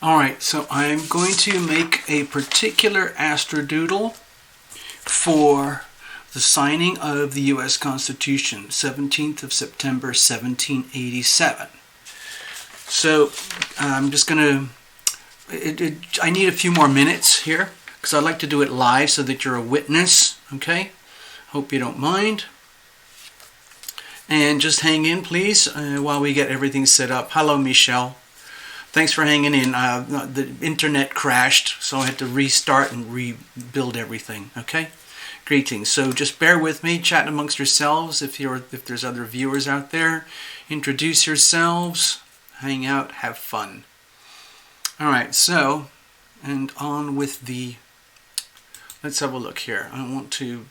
Alright, so I'm going to make a particular astrodoodle for the signing of the U.S. Constitution, 17th of September, 1787. So I'm just going to, I need a few more minutes here because I like to do it live so that you're a witness, okay? Hope you don't mind. And just hang in, please, while we get everything set up. Hello, Michelle. Thanks for hanging in. The internet crashed, so I had to restart and rebuild everything, okay? Greetings. So just bear with me, chat amongst yourselves if there's other viewers out there. Introduce yourselves, hang out, have fun. All right, so, and on with the, let's have a look here. I want to,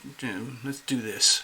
let's do this.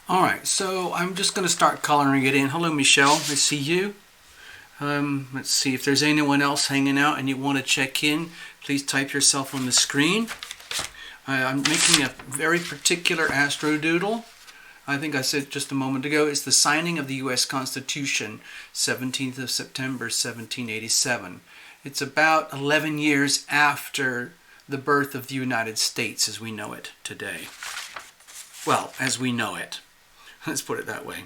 Alright, so I'm just going to start coloring it in. Hello, Michelle. I see you. Let's see if there's anyone else hanging out and you want to check in. Please type yourself on the screen. I'm making a very particular astrodoodle. I think I said just a moment ago, it's the signing of the U.S. Constitution, 17th of September, 1787. It's about 11 years after the birth of the United States as we know it today. Well, as we know it. Let's put it that way.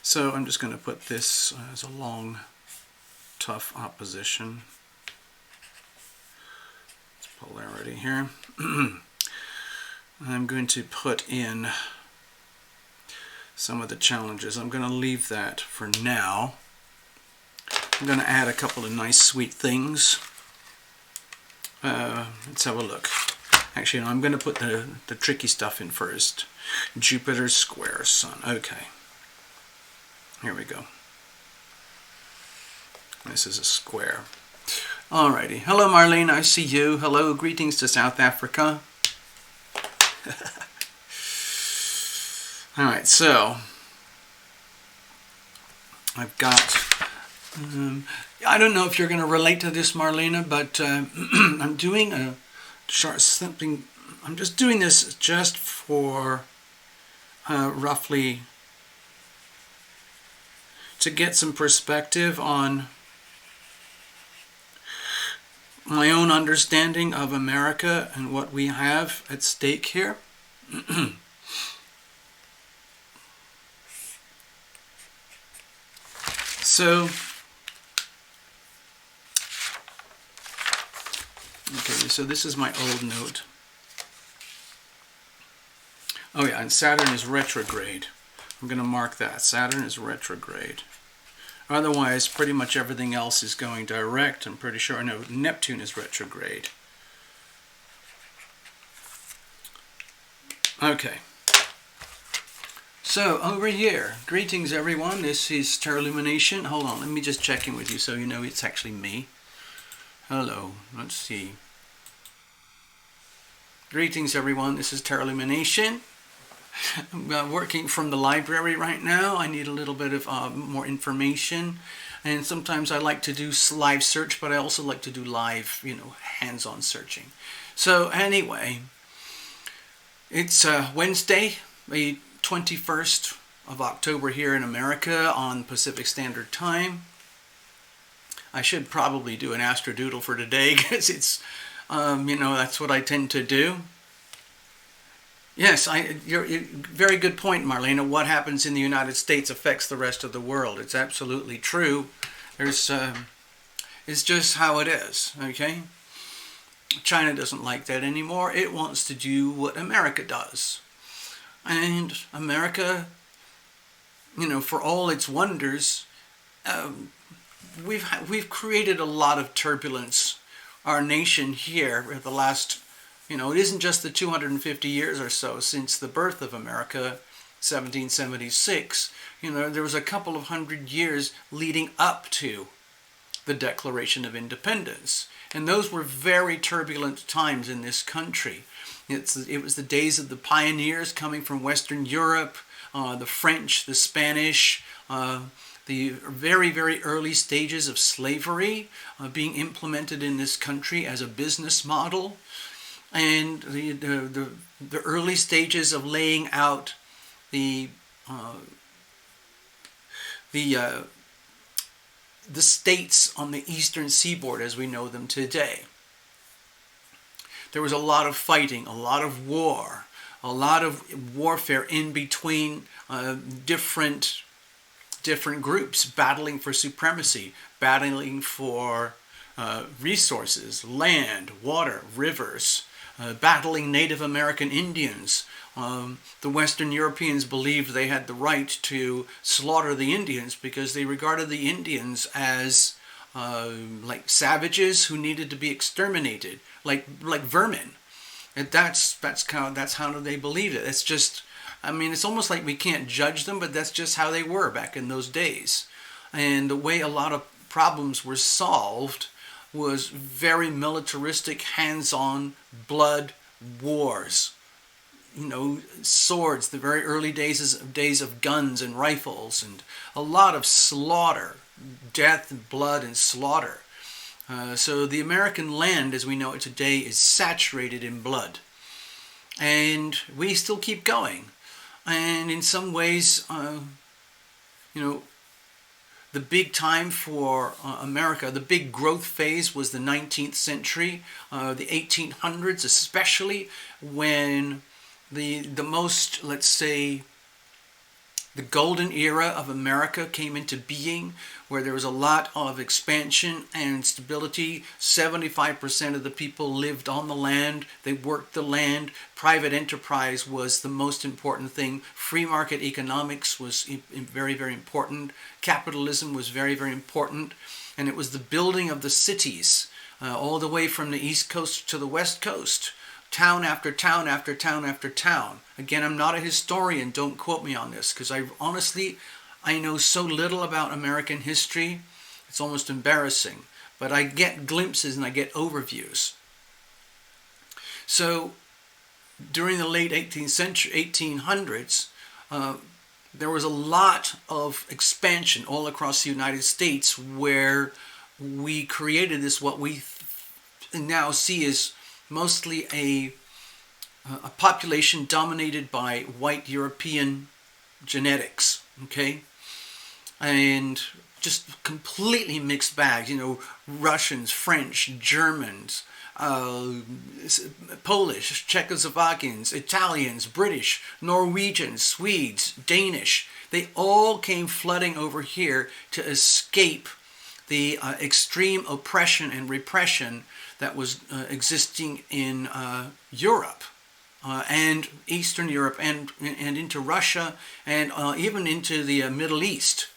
So I'm just going to put this as a long, tough opposition. It's polarity here. I'm going to put in some of the challenges. I'm going to leave that for now. I'm going to add a couple of nice sweet things. Let's have a look. Actually, no, I'm going to put the tricky stuff in first. Jupiter square Sun. Okay. Here we go. This is a square. Alrighty. Hello, Marlene. I see you. Hello. Greetings to South Africa. Alright, so I've got... I don't know if you're going to relate to this, Marlena, but I'm doing a short something. I'm just doing this just for roughly to get some perspective on my own understanding of America and what we have at stake here. So, okay, so this is my old note. Oh yeah, and Saturn is retrograde. I'm going to mark that. Saturn is retrograde. Otherwise, pretty much everything else is going direct. I'm pretty sure. No, Neptune is retrograde. Okay. So, over here, greetings everyone. This is Terlumination. Hold on, let me just check in with you so you know it's actually me. Hello, let's see. Greetings everyone, this is Terlumination. I'm working from the library right now. I need a little bit of more information. And sometimes I like to do live search, but I also like to do live, hands-on searching. So anyway, it's Wednesday, the 21st of October here in America on Pacific Standard Time. I should probably do an astrodoodle for today because it's, that's what I tend to do. Yes, you're very good point, Marlena. What happens in the United States affects the rest of the world. It's absolutely true. It's just how it is, okay? China doesn't like that anymore. It wants to do what America does. And America, for all its wonders, we've created a lot of turbulence. Our nation here, the last, it isn't just the 250 years or so since the birth of America, 1776. There was a couple of hundred years leading up to the Declaration of Independence. And those were very turbulent times in this country. It was the days of the pioneers coming from Western Europe, the French, the Spanish, the very, very early stages of slavery being implemented in this country as a business model, and the early stages of laying out the states on the eastern seaboard as we know them today. There was a lot of fighting, a lot of war, a lot of warfare in between different groups battling for supremacy, battling for resources, land, water, rivers, battling Native American Indians. The Western Europeans believed they had the right to slaughter the Indians because they regarded the Indians as like savages who needed to be exterminated, like vermin. And that's how they believed it. It's just, it's almost like we can't judge them, but that's just how they were back in those days. And the way a lot of problems were solved was very militaristic, hands-on, blood wars. Swords, the very early days of guns and rifles, and a lot of slaughter, death, and blood, and slaughter. So the American land, as we know it today, is saturated in blood. And we still keep going. And in some ways, the big time for America, the big growth phase was the 19th century, the 1800s especially, when the most, let's say, the golden era of America came into being, where there was a lot of expansion and stability. 75% of the people lived on the land. They worked the land. Private enterprise was the most important thing. Free market economics was very, very important. Capitalism was very, very important. And it was the building of the cities, all the way from the East Coast to the West Coast. Town after town after town after town. Again, I'm not a historian, don't quote me on this, because I know so little about American history, it's almost embarrassing. But I get glimpses and I get overviews. So, during the late 1800s, there was a lot of expansion all across the United States, where we created this, what we now see as mostly a population dominated by white European genetics, okay? And just completely mixed bags, Russians, French, Germans, Polish, Czechoslovakians, Italians, British, Norwegians, Swedes, Danish. They all came flooding over here to escape the extreme oppression and repression that was existing in Europe and Eastern Europe and into Russia and even into the Middle East.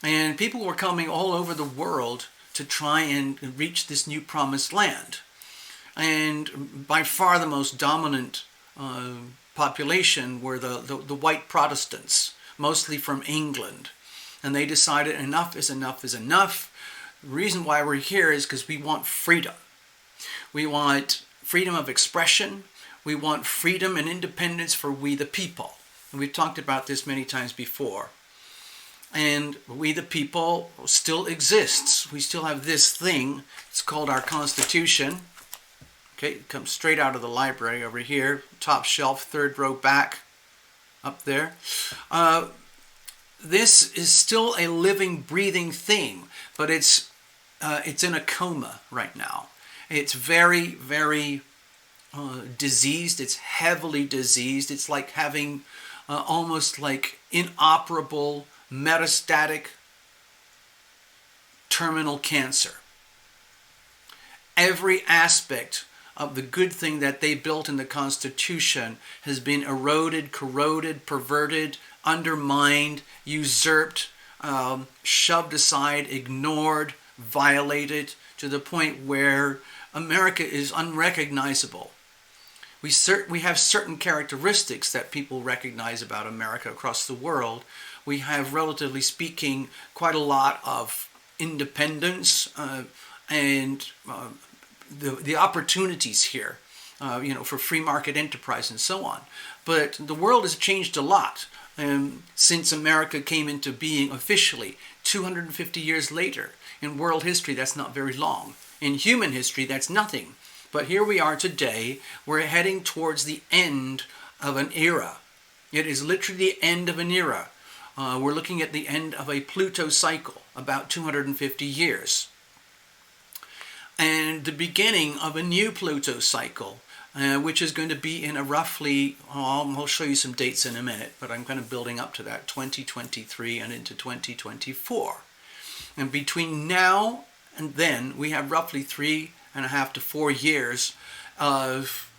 And people were coming all over the world to try and reach this new promised land. And by far the most dominant population were the white Protestants, mostly from England. And they decided enough is enough is enough. The reason why we're here is because we want freedom. We want freedom of expression. We want freedom and independence for we the people. And we've talked about this many times before. And we the people still exists. We still have this thing. It's called our Constitution. Okay, it comes straight out of the library over here. Top shelf, third row back, up there. This is still a living, breathing thing, but it's in a coma right now. It's very, very diseased. It's heavily diseased. It's like having almost like inoperable, metastatic, terminal cancer. Every aspect of the good thing that they built in the Constitution has been eroded, corroded, perverted, undermined, usurped, shoved aside, ignored, violated, to the point where America is unrecognizable. We have certain characteristics that people recognize about America across the world. We have, relatively speaking, quite a lot of independence and the opportunities here, for free market enterprise and so on. But the world has changed a lot since America came into being officially 250 years later. In world history, that's not very long. In human history, that's nothing. But here we are today. We're heading towards the end of an era. It is literally the end of an era. We're looking at the end of a Pluto cycle, about 250 years. And the beginning of a new Pluto cycle, which is going to be in a roughly, I'll show you some dates in a minute, but I'm kind of building up to that, 2023 and into 2024. And between now and then, we have roughly 3.5 to 4 years of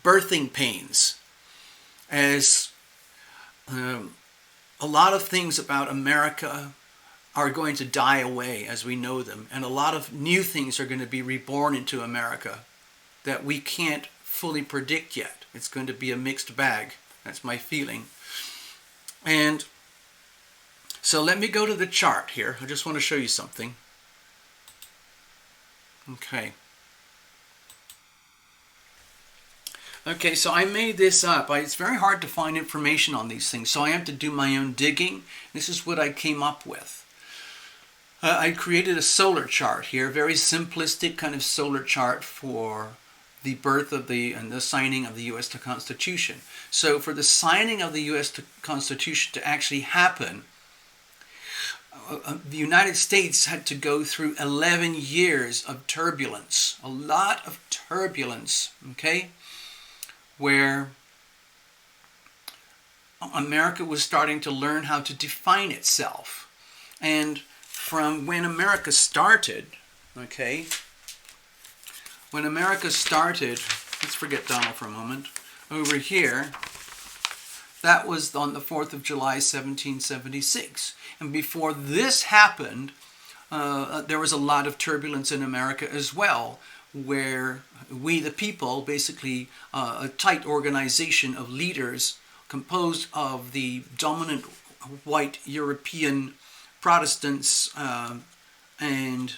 birthing pains, as a lot of things about America are going to die away as we know them, and a lot of new things are going to be reborn into America that we can't fully predict yet. It's going to be a mixed bag. That's my feeling. And so let me go to the chart here. I just want to show you something. Okay. Okay, so I made this up. It's very hard to find information on these things, so I have to do my own digging. This is what I came up with. I created a solar chart here, very simplistic kind of solar chart for the birth of and the signing of the U.S. Constitution. So for the signing of the U.S. Constitution to actually happen, the United States had to go through 11 years of turbulence, a lot of turbulence, okay, where America was starting to learn how to define itself. And from when America started, okay, when America started, let's forget Donald for a moment, over here, that was on the 4th of July, 1776. And before this happened, there was a lot of turbulence in America as well, where we, the people, basically a tight organization of leaders composed of the dominant white European Protestants and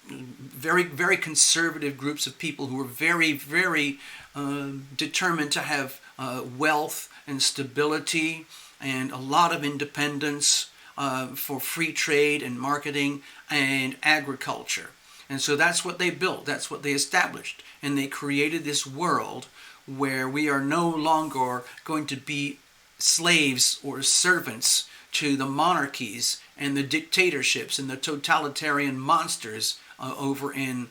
very, very conservative groups of people who were very, very determined to have wealth and stability and a lot of independence for free trade and marketing and agriculture. And so that's what they built, that's what they established. And they created this world where we are no longer going to be slaves or servants to the monarchies and the dictatorships and the totalitarian monsters over in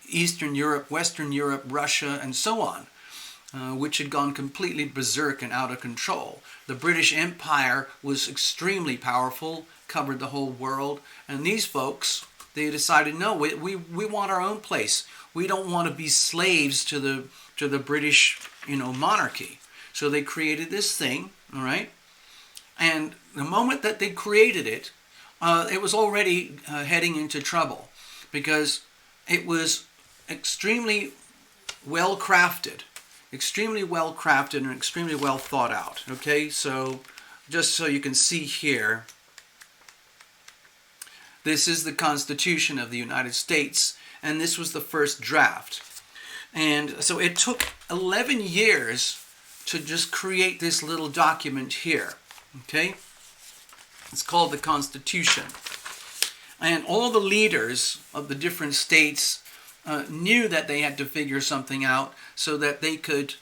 Eastern Europe, Western Europe, Russia, and so on, which had gone completely berserk and out of control. The British Empire was extremely powerful, covered the whole world, and these folks, they decided, no, we want our own place. We don't want to be slaves to the British, monarchy. So they created this thing, all right? And the moment that they created it, it was already heading into trouble because it was extremely well crafted and extremely well thought out. Okay, so just so you can see here, this is the Constitution of the United States, and this was the first draft. And so it took 11 years to just create this little document here. Okay? It's called the Constitution. And all the leaders of the different states knew that they had to figure something out so that they could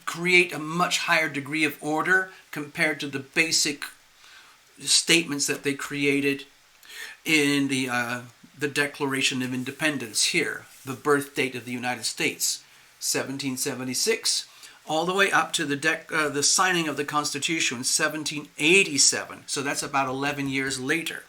create a much higher degree of order compared to the basic statements that they created in the Declaration of Independence here, the birth date of the United States, 1776, all the way up to the signing of the Constitution in 1787. So that's about 11 years later.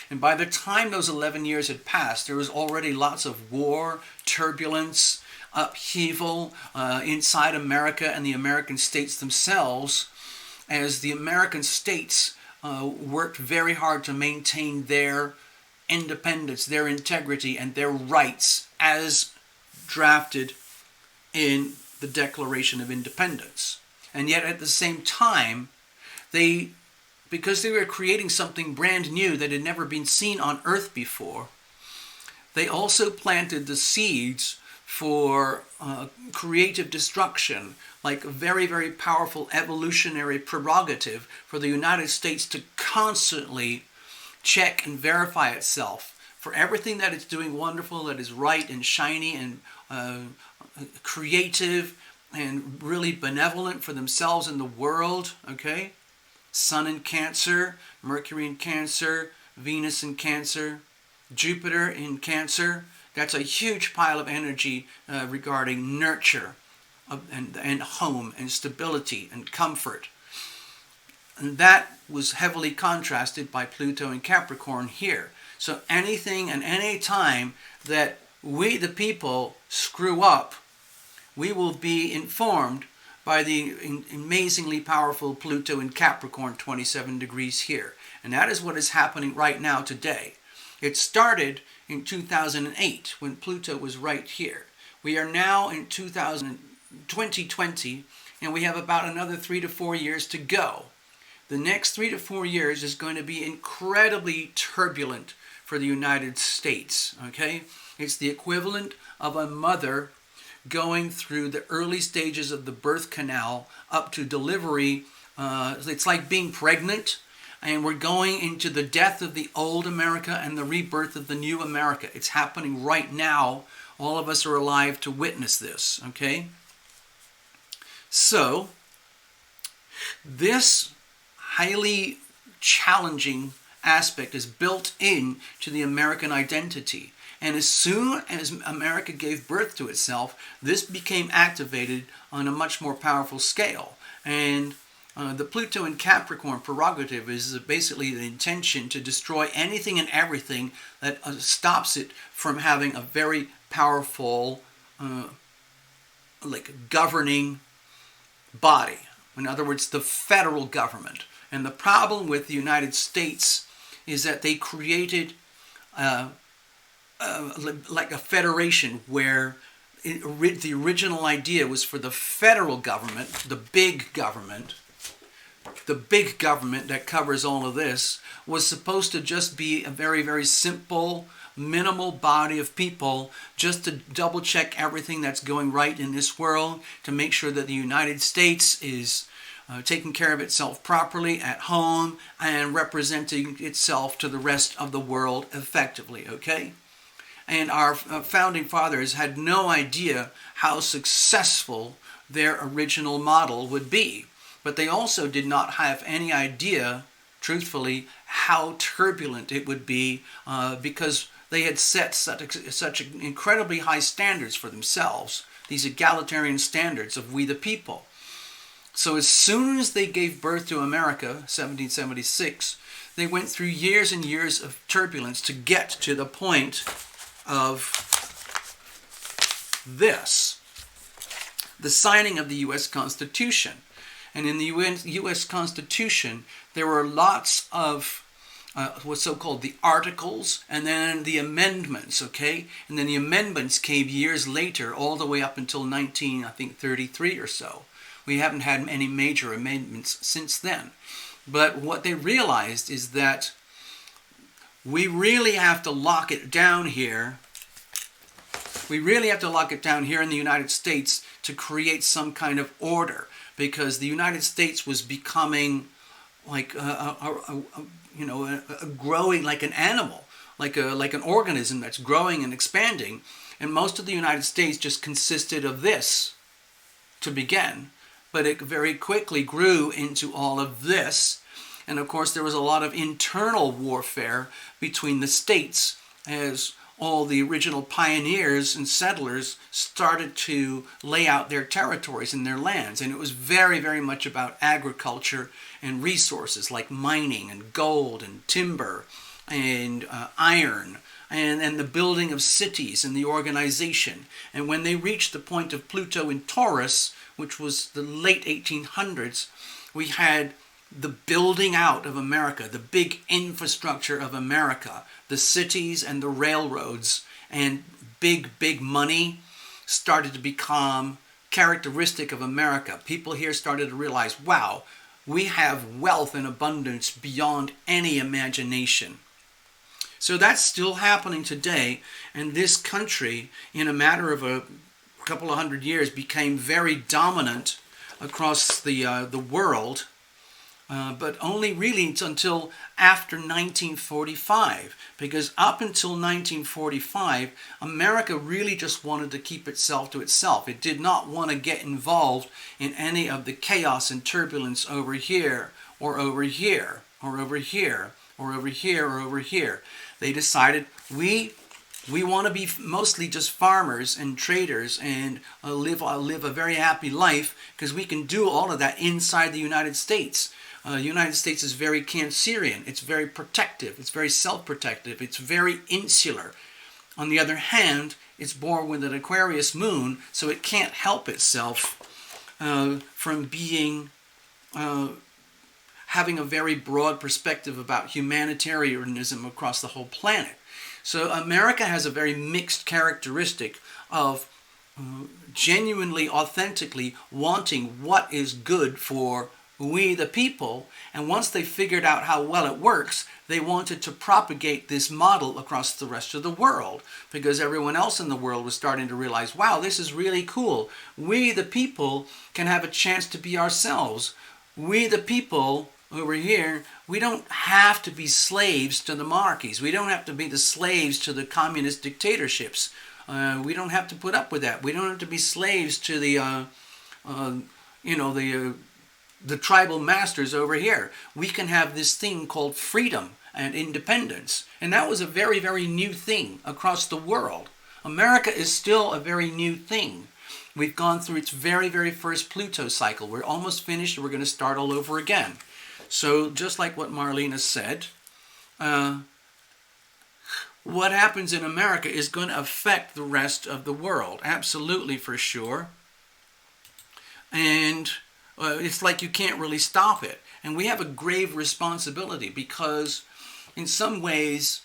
And by the time those 11 years had passed, there was already lots of war, turbulence, upheaval inside America and the American states themselves, as the American states worked very hard to maintain their independence, their integrity, and their rights as drafted in the Declaration of Independence. And yet at the same time, because they were creating something brand new that had never been seen on Earth before, they also planted the seeds for creative destruction, like a very, very powerful evolutionary prerogative for the United States to constantly check and verify itself for everything that it's doing wonderful, that is right and shiny and creative and really benevolent for themselves and the world, okay? Sun in Cancer, Mercury in Cancer, Venus in Cancer, Jupiter in Cancer. That's a huge pile of energy regarding nurture and home and stability and comfort. And that was heavily contrasted by Pluto and Capricorn here. So anything and any time that we, the people, screw up, we will be informed by the amazingly powerful Pluto in Capricorn, 27 degrees here. And that is what is happening right now today. It started in 2008 when Pluto was right here. We are now in 2020, and we have about another 3 to 4 years to go. The next 3 to 4 years is going to be incredibly turbulent for the United States, okay? It's the equivalent of a mother going through the early stages of the birth canal up to delivery. It's like being pregnant, and we're going into the death of the old America and the rebirth of the new America. It's happening right now All of us are alive to witness this, okay? So, this highly challenging aspect is built in to the American identity. And as soon as America gave birth to itself, this became activated on a much more powerful scale. And the Pluto and Capricorn prerogative is basically the intention to destroy anything and everything that stops it from having a very powerful, governing body. In other words, the federal government. And the problem with the United States is that they created like a federation where the original idea was for the federal government, the big government that covers all of this, was supposed to just be a very, very simple, minimal body of people just to double check everything that's going right in this world, to make sure that the United States is taking care of itself properly at home and representing itself to the rest of the world effectively, okay? And our founding fathers had no idea how successful their original model would be. But they also did not have any idea, truthfully, how turbulent it would be because they had set such incredibly high standards for themselves, these egalitarian standards of we the people. So as soon as they gave birth to America, 1776, they went through years and years of turbulence to get to the point of this, the signing of the U.S. Constitution. And in the U.S. Constitution, there were lots of what's so-called the articles and then the amendments, okay? And then the amendments came years later, all the way up until 1933 or so. We haven't had any major amendments since then. But what they realized is that we really have to lock it down here. We really have to lock it down here in the United States to create some kind of order, because the United States was becoming like growing like an animal, like an organism that's growing and expanding. And most of the United States just consisted of this to begin, but it very quickly grew into all of this. And of course, there was a lot of internal warfare between the states as all the original pioneers and settlers started to lay out their territories and their lands. And it was very, very much about agriculture and resources like mining and gold and timber and iron and the building of cities and the organization. And when they reached the point of Pluto in Taurus, which was the late 1800s, we had the building out of America, the big infrastructure of America, the cities and the railroads and big money started to become characteristic of America. People here started to realize, wow, we have wealth and abundance beyond any imagination. So that's still happening today, and this country, in a matter of a couple of hundred years, became very dominant across the world. But only really until after 1945, because up until 1945, America really just wanted to keep itself to itself. It did not want to get involved in any of the chaos and turbulence over here, or over here, or over here, or over here, or over here. They decided we want to be mostly just farmers and traders and live a very happy life, because we can do all of that inside the United States. The United States is very Cancerian. It's very protective. It's very self-protective. It's very insular. On the other hand, it's born with an Aquarius moon, so it can't help itself from being having a very broad perspective about humanitarianism across the whole planet. So America has a very mixed characteristic of genuinely, authentically wanting what is good for we the people, and once they figured out how well it works, they wanted to propagate this model across the rest of the world, because everyone else in the world was starting to realize, wow, this is really cool. We the people can have a chance to be ourselves. We the people over here, we don't have to be slaves to the monarchies. We don't have to be the slaves to the communist dictatorships. We don't have to put up with that. We don't have to be slaves to the tribal masters over here. We can have this thing called freedom and independence. And that was a very, very new thing across the world. America is still a very new thing. We've gone through its very, very first Pluto cycle. We're almost finished. We're going to start all over again. So just like what Marlena said, what happens in America is going to affect the rest of the world. Absolutely, for sure. And it's like you can't really stop it. And we have a grave responsibility because in some ways,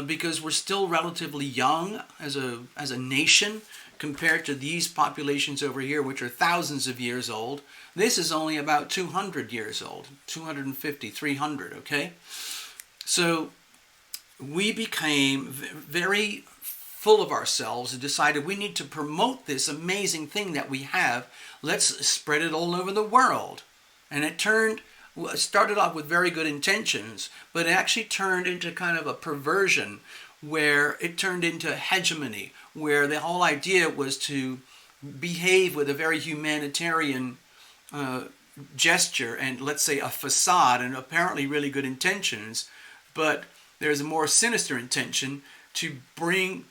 because we're still relatively young as a nation compared to these populations over here, which are thousands of years old. This is only about 200 years old, 250, 300, okay? So we became very full of ourselves and decided we need to promote this amazing thing that we have. Let's spread it all over the world. And it started off with very good intentions, but it actually turned into kind of a perversion where it turned into hegemony, where the whole idea was to behave with a very humanitarian gesture and, let's say, a facade and apparently really good intentions, but there's a more sinister intention to bring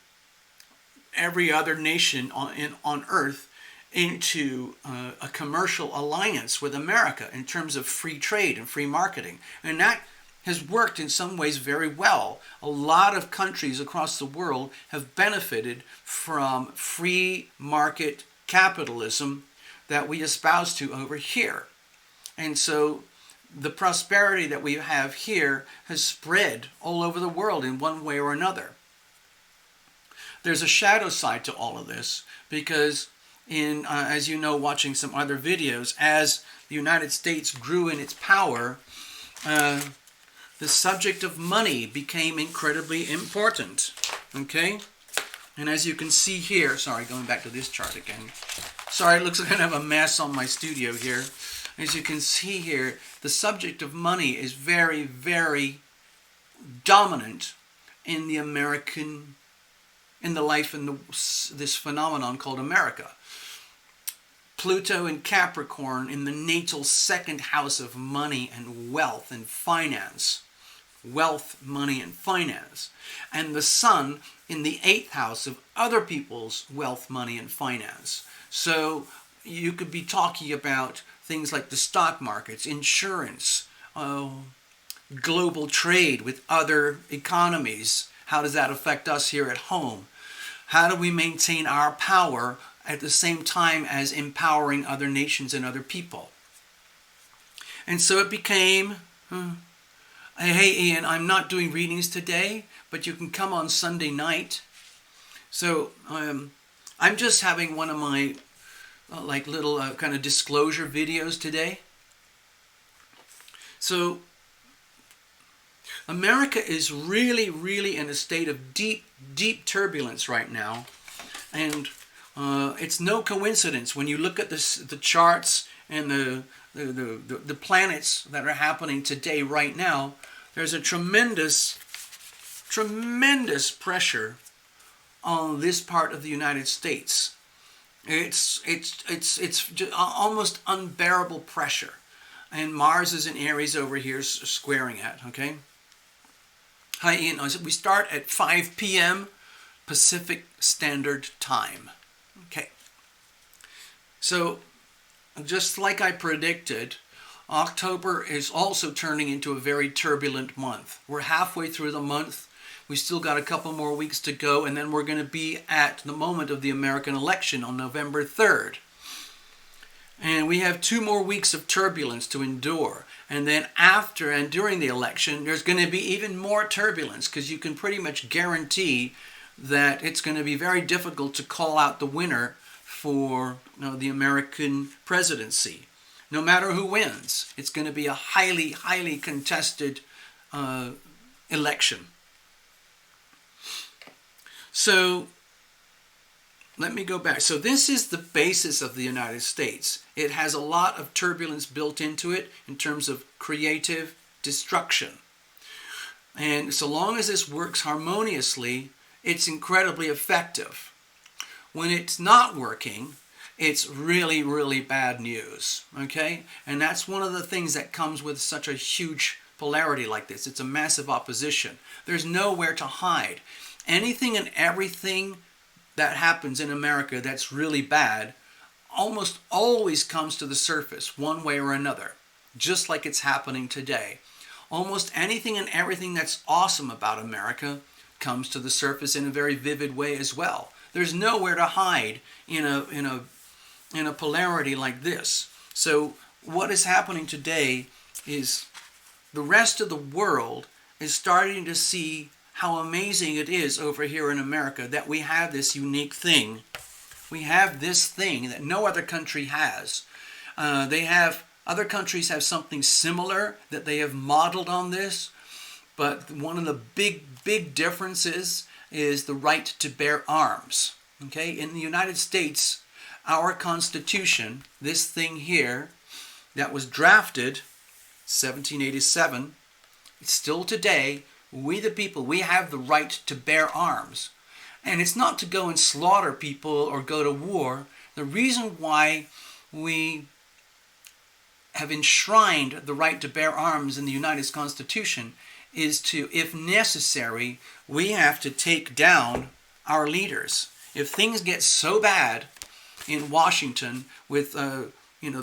every other nation on Earth into a commercial alliance with America in terms of free trade and free marketing. And that has worked in some ways very well. A lot of countries across the world have benefited from free market capitalism that we espouse to over here. And so the prosperity that we have here has spread all over the world in one way or another. There's a shadow side to all of this because as you know, watching some other videos, as the United States grew in its power, the subject of money became incredibly important, okay? And as you can see here, sorry, going back to this chart again. Sorry, it looks like I have a mess on my studio here. As you can see here, the subject of money is very, very dominant in the life in this phenomenon called America. Pluto in Capricorn in the natal second house of money and wealth and finance. Wealth, money, and finance. And the Sun in the 8th house of other people's wealth, money, and finance. So you could be talking about things like the stock markets, insurance, global trade with other economies. How does that affect us here at home? How do we maintain our power at the same time as empowering other nations and other people? And so it became, hey Ian, I'm not doing readings today, but you can come on Sunday night. So I'm just having one of my little kind of disclosure videos today. So America is really, really in a state of deep, deep turbulence right now. And it's no coincidence when you look at the charts and the planets that are happening today right now. There's a tremendous pressure on this part of the United States. It's almost unbearable pressure, and Mars is in Aries over here squaring at. Okay. Hi Ian. We start at 5 p.m. Pacific Standard Time. Okay. So, just like I predicted, October is also turning into a very turbulent month. We're halfway through the month. We still got a couple more weeks to go, and then we're going to be at the moment of the American election on November 3rd. And we have 2 more weeks of turbulence to endure. And then after and during the election, there's going to be even more turbulence, because you can pretty much guarantee that it's going to be very difficult to call out the winner for the American presidency. No matter who wins, it's going to be a highly, highly contested election. So let me go back. So this is the basis of the United States. It has a lot of turbulence built into it in terms of creative destruction. And so long as this works harmoniously, it's incredibly effective. when it's not working, it's really, really bad news, okay? And that's one of the things that comes with such a huge polarity like this. It's a massive opposition. There's nowhere to hide. Anything and everything that happens in America that's really bad almost always comes to the surface one way or another, just like it's happening today. Almost anything and everything that's awesome about America comes to the surface in a very vivid way as well. There's nowhere to hide in a polarity like this. So what is happening today is the rest of the world is starting to see how amazing it is over here in America that we have this unique thing. We have this thing that no other country has. Other countries have something similar that they have modeled on this, but one of the big differences is the right to bear arms. Okay, in the United States, our Constitution, this thing here, that was drafted 1787, it's still today, we the people, we have the right to bear arms. And it's not to go and slaughter people or go to war. The reason why we have enshrined the right to bear arms in the United States Constitution is to, if necessary, we have to take down our leaders. If things get so bad in Washington with the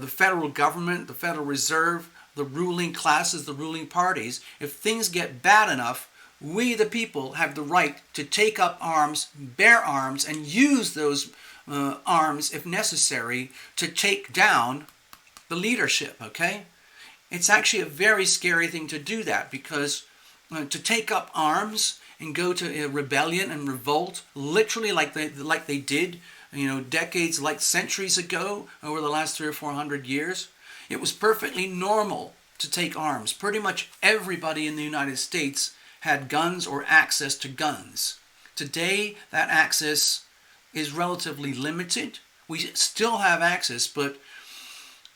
federal government, the Federal Reserve, the ruling classes, the ruling parties, if things get bad enough, we the people have the right to take up arms, bear arms, and use those arms, if necessary, to take down the leadership, okay? It's actually a very scary thing to do that, because to take up arms and go to a rebellion and revolt, literally like they did, decades, like centuries ago, over the last 300 or 400 years, it was perfectly normal to take arms. Pretty much everybody in the United States had guns or access to guns. Today, that access is relatively limited. We still have access, but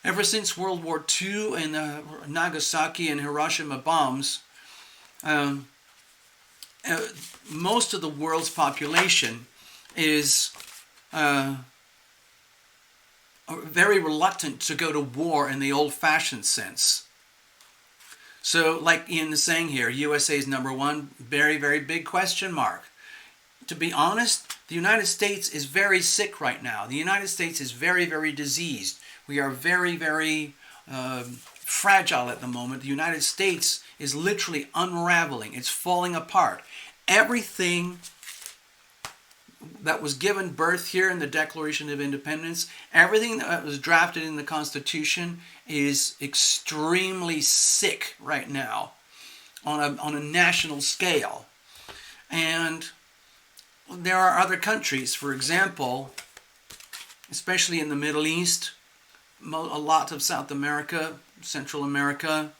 ever since World War II and the Nagasaki and Hiroshima bombs, most of the world's population is very reluctant to go to war in the old-fashioned sense. So, like Ian is saying here, USA is number one, very, very big question mark. To be honest, the United States is very sick right now. The United States is very, very diseased. We are very, very fragile at the moment. The United States is literally unraveling. It's falling apart. Everything that was given birth here in the Declaration of Independence, everything that was drafted in the Constitution is extremely sick right now on a national scale. And there are other countries, for example, especially in the Middle East, a lot of South America, Central America,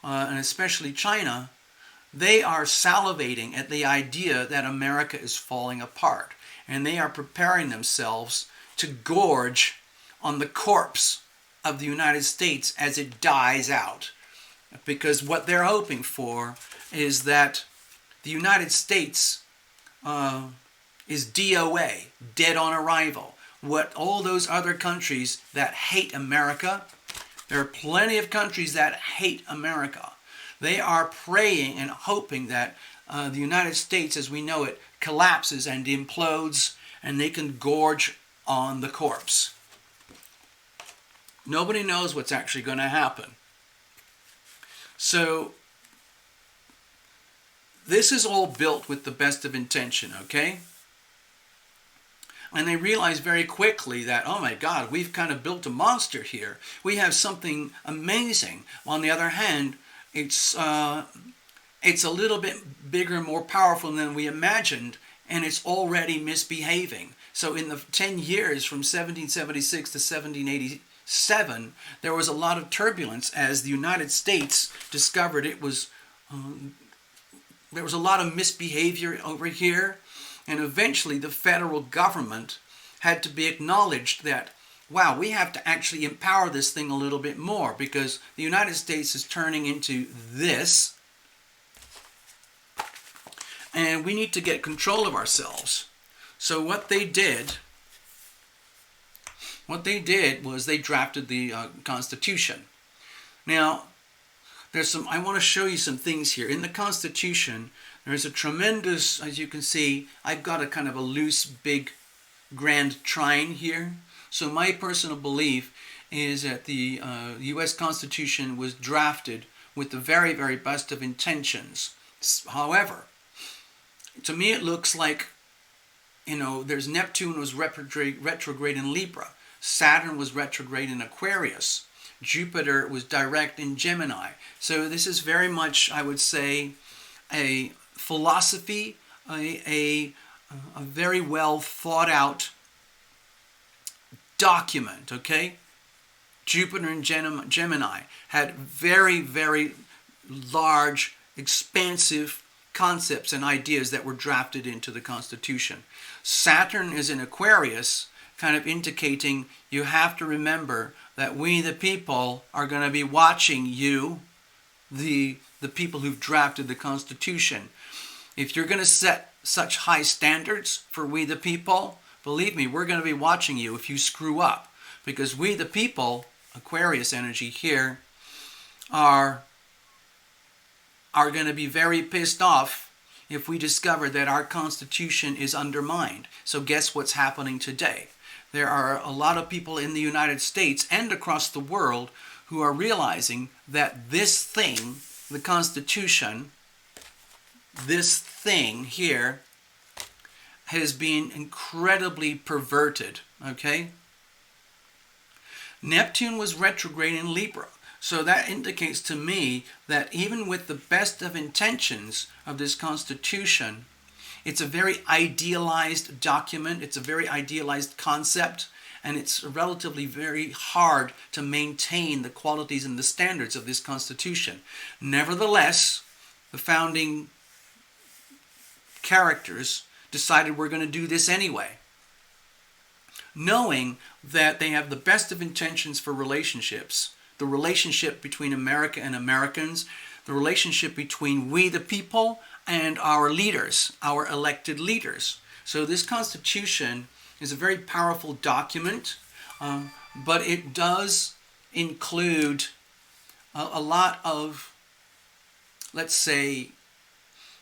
and especially China, they are salivating at the idea that America is falling apart. And they are preparing themselves to gorge on the corpse of the United States as it dies out. Because what they're hoping for is that the United States is DOA, dead on arrival. What all those other countries that hate America, there are plenty of countries that hate America. They are praying and hoping that the United States as we know it collapses and implodes, and they can gorge on the corpse. Nobody knows what's actually going to happen. So this is all built with the best of intention, okay? And they realize very quickly that, oh my God, we've kind of built a monster here. We have something amazing. On the other hand, it's a little bit bigger and more powerful than we imagined, and it's already misbehaving. So in the 10 years from 1776 to 1787, there was a lot of turbulence as the United States discovered there was a lot of misbehavior over here, and eventually the federal government had to be acknowledged that, wow, we have to actually empower this thing a little bit more, because the United States is turning into this, and we need to get control of ourselves. So what they did What they did was they drafted the Constitution. Now, I want to show you some things here. In the Constitution, there's a tremendous, as you can see, I've got a kind of a loose, big, grand trine here. So my personal belief is that the U.S. Constitution was drafted with the very, very best of intentions. However, to me it looks like, there's Neptune was retrograde in Libra. Saturn was retrograde in Aquarius. Jupiter was direct in Gemini. So this is very much, I would say, a philosophy, a very well thought out document, okay? Jupiter and Gemini had very, very large, expansive concepts and ideas that were drafted into the Constitution. Saturn is in Aquarius, kind of indicating you have to remember that we the people are going to be watching you, the people who've drafted the Constitution. If you're going to set such high standards for we the people, believe me, we're going to be watching you if you screw up. Because we the people, Aquarius energy here, are going to be very pissed off if we discover that our Constitution is undermined. So guess what's happening today? There are a lot of people in the United States and across the world who are realizing that this thing, the Constitution, this thing here, has been incredibly perverted, okay? Neptune was retrograde in Libra. So that indicates to me that even with the best of intentions of this Constitution, it's a very idealized document, it's a very idealized concept, and it's relatively very hard to maintain the qualities and the standards of this Constitution. Nevertheless, the founding characters decided we're going to do this anyway, knowing that they have the best of intentions for relationships, the relationship between America and Americans, the relationship between we the people and our leaders, our elected leaders. So this Constitution is a very powerful document, but it does include a lot of, let's say,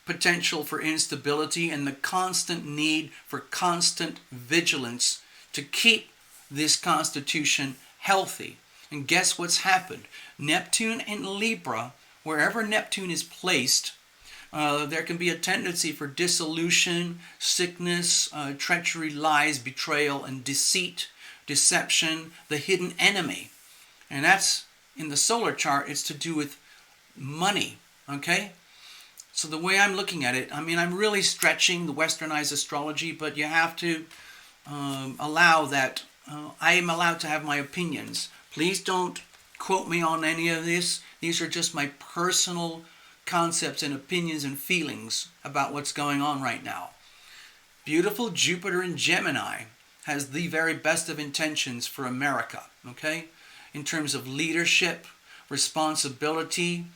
potential for instability and the constant need for constant vigilance to keep this Constitution healthy. And guess what's happened? Neptune in Libra, wherever Neptune is placed, there can be a tendency for dissolution, sickness, treachery, lies, betrayal, and deceit, deception, the hidden enemy. And that's, in the solar chart, it's to do with money, okay? So the way I'm looking at it, I'm really stretching the westernized astrology, but you have to allow that I am allowed to have my opinions. Please don't quote me on any of this. These are just my personal concepts and opinions and feelings about what's going on right now. Beautiful Jupiter in Gemini has the very best of intentions for America, okay? In terms of leadership, responsibility,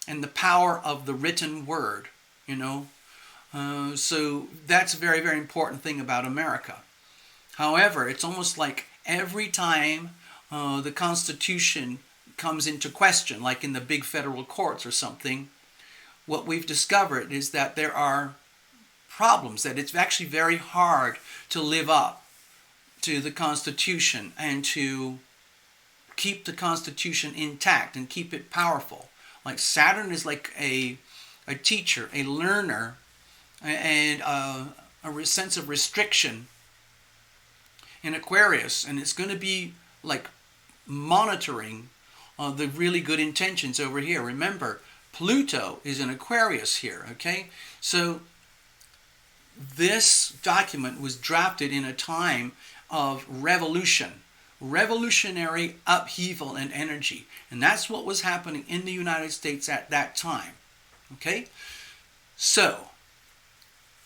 and the power of the written word, So that's a very, very important thing about America. However, it's almost like every time the Constitution comes into question, like in the big federal courts or something, what we've discovered is that there are problems, that it's actually very hard to live up to the Constitution and to keep the Constitution intact and keep it powerful. Like Saturn is like a teacher, a learner, and a sense of restriction in Aquarius, and it's going to be like monitoring the really good intentions over here. Remember, Pluto is in Aquarius here, okay? So this document was drafted in a time of revolution, revolutionary upheaval and energy. And that's what was happening in the United States at that time, okay? So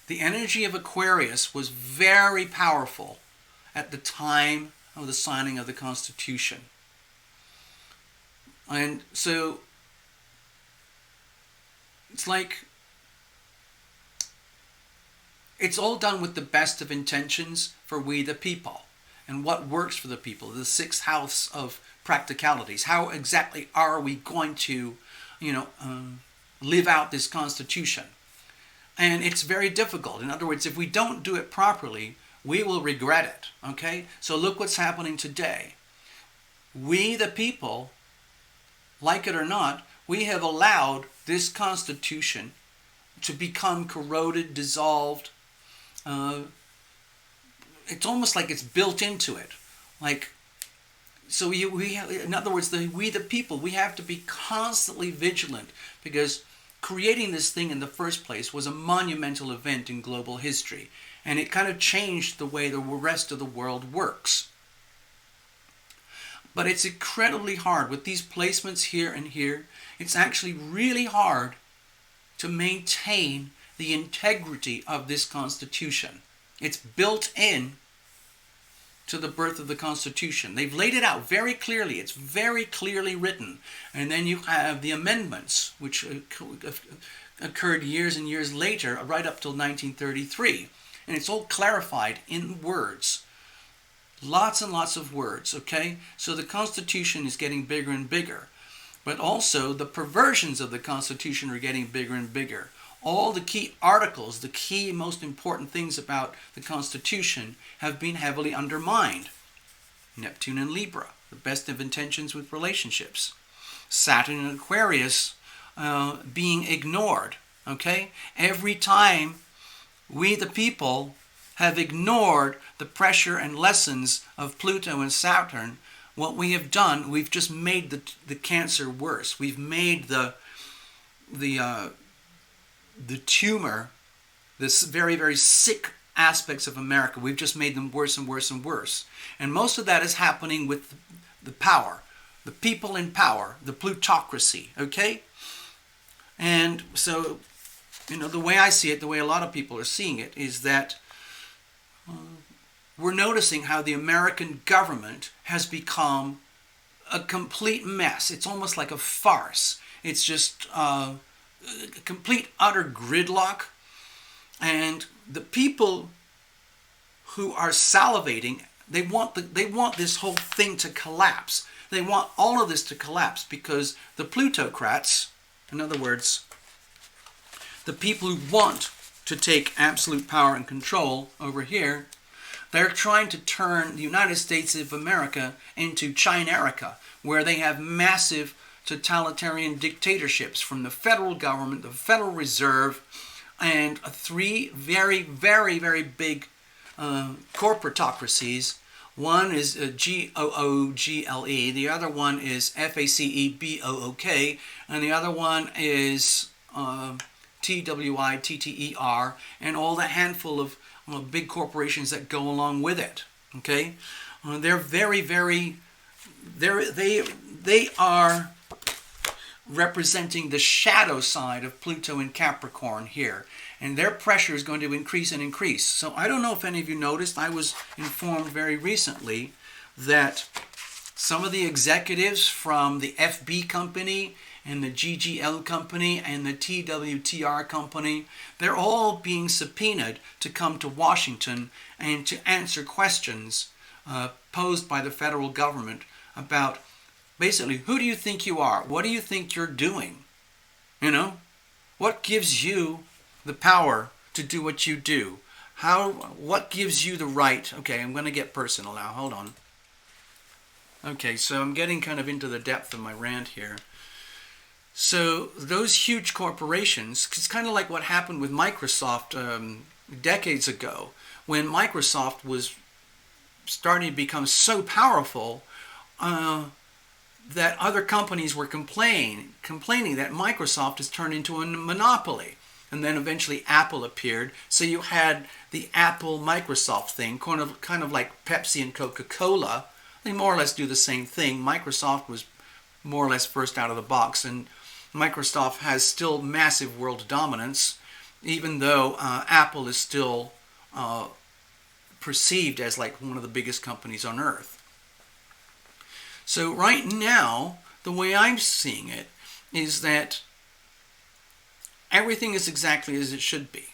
the energy of Aquarius was very powerful at the time of the signing of the Constitution. And so it's like it's all done with the best of intentions for we the people. and what works for the people, the sixth house of practicalities. How exactly are we going to, live out this Constitution? And it's very difficult. In other words, if we don't do it properly, we will regret it, okay? So look what's happening today. We, the people, like it or not, we have allowed this Constitution to become corroded, dissolved. It's almost like it's built into it. In other words, we the people, we have to be constantly vigilant, because creating this thing in the first place was a monumental event in global history, and it kind of changed the way the rest of the world works. But it's incredibly hard with these placements here and here. It's actually really hard to maintain the integrity of this Constitution. It's built in to the birth of the Constitution. They've laid it out very clearly. It's very clearly written. And then you have the amendments, which occurred years and years later, right up till 1933. And it's all clarified in words. Lots and lots of words, okay? So the Constitution is getting bigger and bigger. But also the perversions of the Constitution are getting bigger and bigger. All the key articles, the key most important things about the Constitution have been heavily undermined. Neptune and Libra, the best of intentions with relationships. Satin and Aquarius being ignored, okay? Every time we the people have ignored the pressure and lessons of Pluto and Saturn, what we have done, we've just made the cancer worse. We've made the tumor, this very, very sick aspects of America, we've just made them worse and worse and worse. And most of that is happening with the power, the people in power, the plutocracy, okay? And so, the way I see it, the way a lot of people are seeing it, is that we're noticing how the American government has become a complete mess. It's almost like a farce. It's just a complete, utter gridlock. And the people who are salivating, they want this whole thing to collapse. They want all of this to collapse because the plutocrats, in other words, the people who want to take absolute power and control over here, they're trying to turn the United States of America into China-erica, where they have massive totalitarian dictatorships from the federal government, the Federal Reserve, and three very, very, very big corporatocracies. One is GOOGLE, the other one is FACEBOOK, and the other one is TWITTER, and all the handful of big corporations that go along with it. Okay, they're very, very, they are representing the shadow side of Pluto and Capricorn here, and their pressure is going to increase and increase. So I don't know if any of you noticed, I was informed very recently that some of the executives from the FB company and the GGL company and the TWTR company, they're all being subpoenaed to come to Washington and to answer questions posed by the federal government about basically, who do you think you are? What do you think you're doing? What gives you the power to do what you do? What gives you the right? Okay, I'm going to get personal now. Hold on. Okay, so I'm getting kind of into the depth of my rant here. So those huge corporations, it's kind of like what happened with Microsoft decades ago, when Microsoft was starting to become so powerful that other companies were complaining that Microsoft has turned into a monopoly. And then eventually Apple appeared. So you had the Apple-Microsoft thing, kind of like Pepsi and Coca-Cola. They more or less do the same thing. Microsoft was more or less first out of the box, and Microsoft has still massive world dominance, even though Apple is still perceived as like one of the biggest companies on earth. So right now, the way I'm seeing it is that everything is exactly as it should be.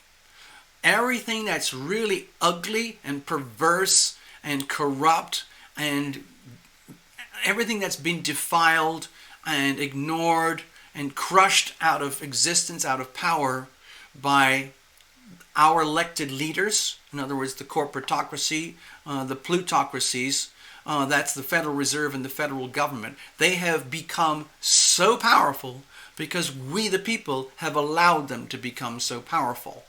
Everything that's really ugly and perverse and corrupt and everything that's been defiled and ignored and crushed out of existence, out of power by our elected leaders. In other words, the corporatocracy, the plutocracies, that's the Federal Reserve and the federal government. They have become so powerful because we the people have allowed them to become so powerful.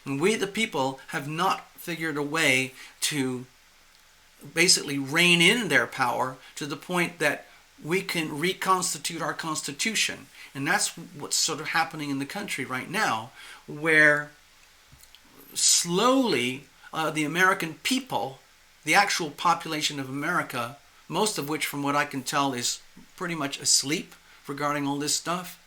And we the people have not figured a way to basically rein in their power to the point that we can reconstitute our Constitution. And that's what's sort of happening in the country right now, where slowly the American people, the actual population of America, most of which from what I can tell is pretty much asleep regarding all this stuff,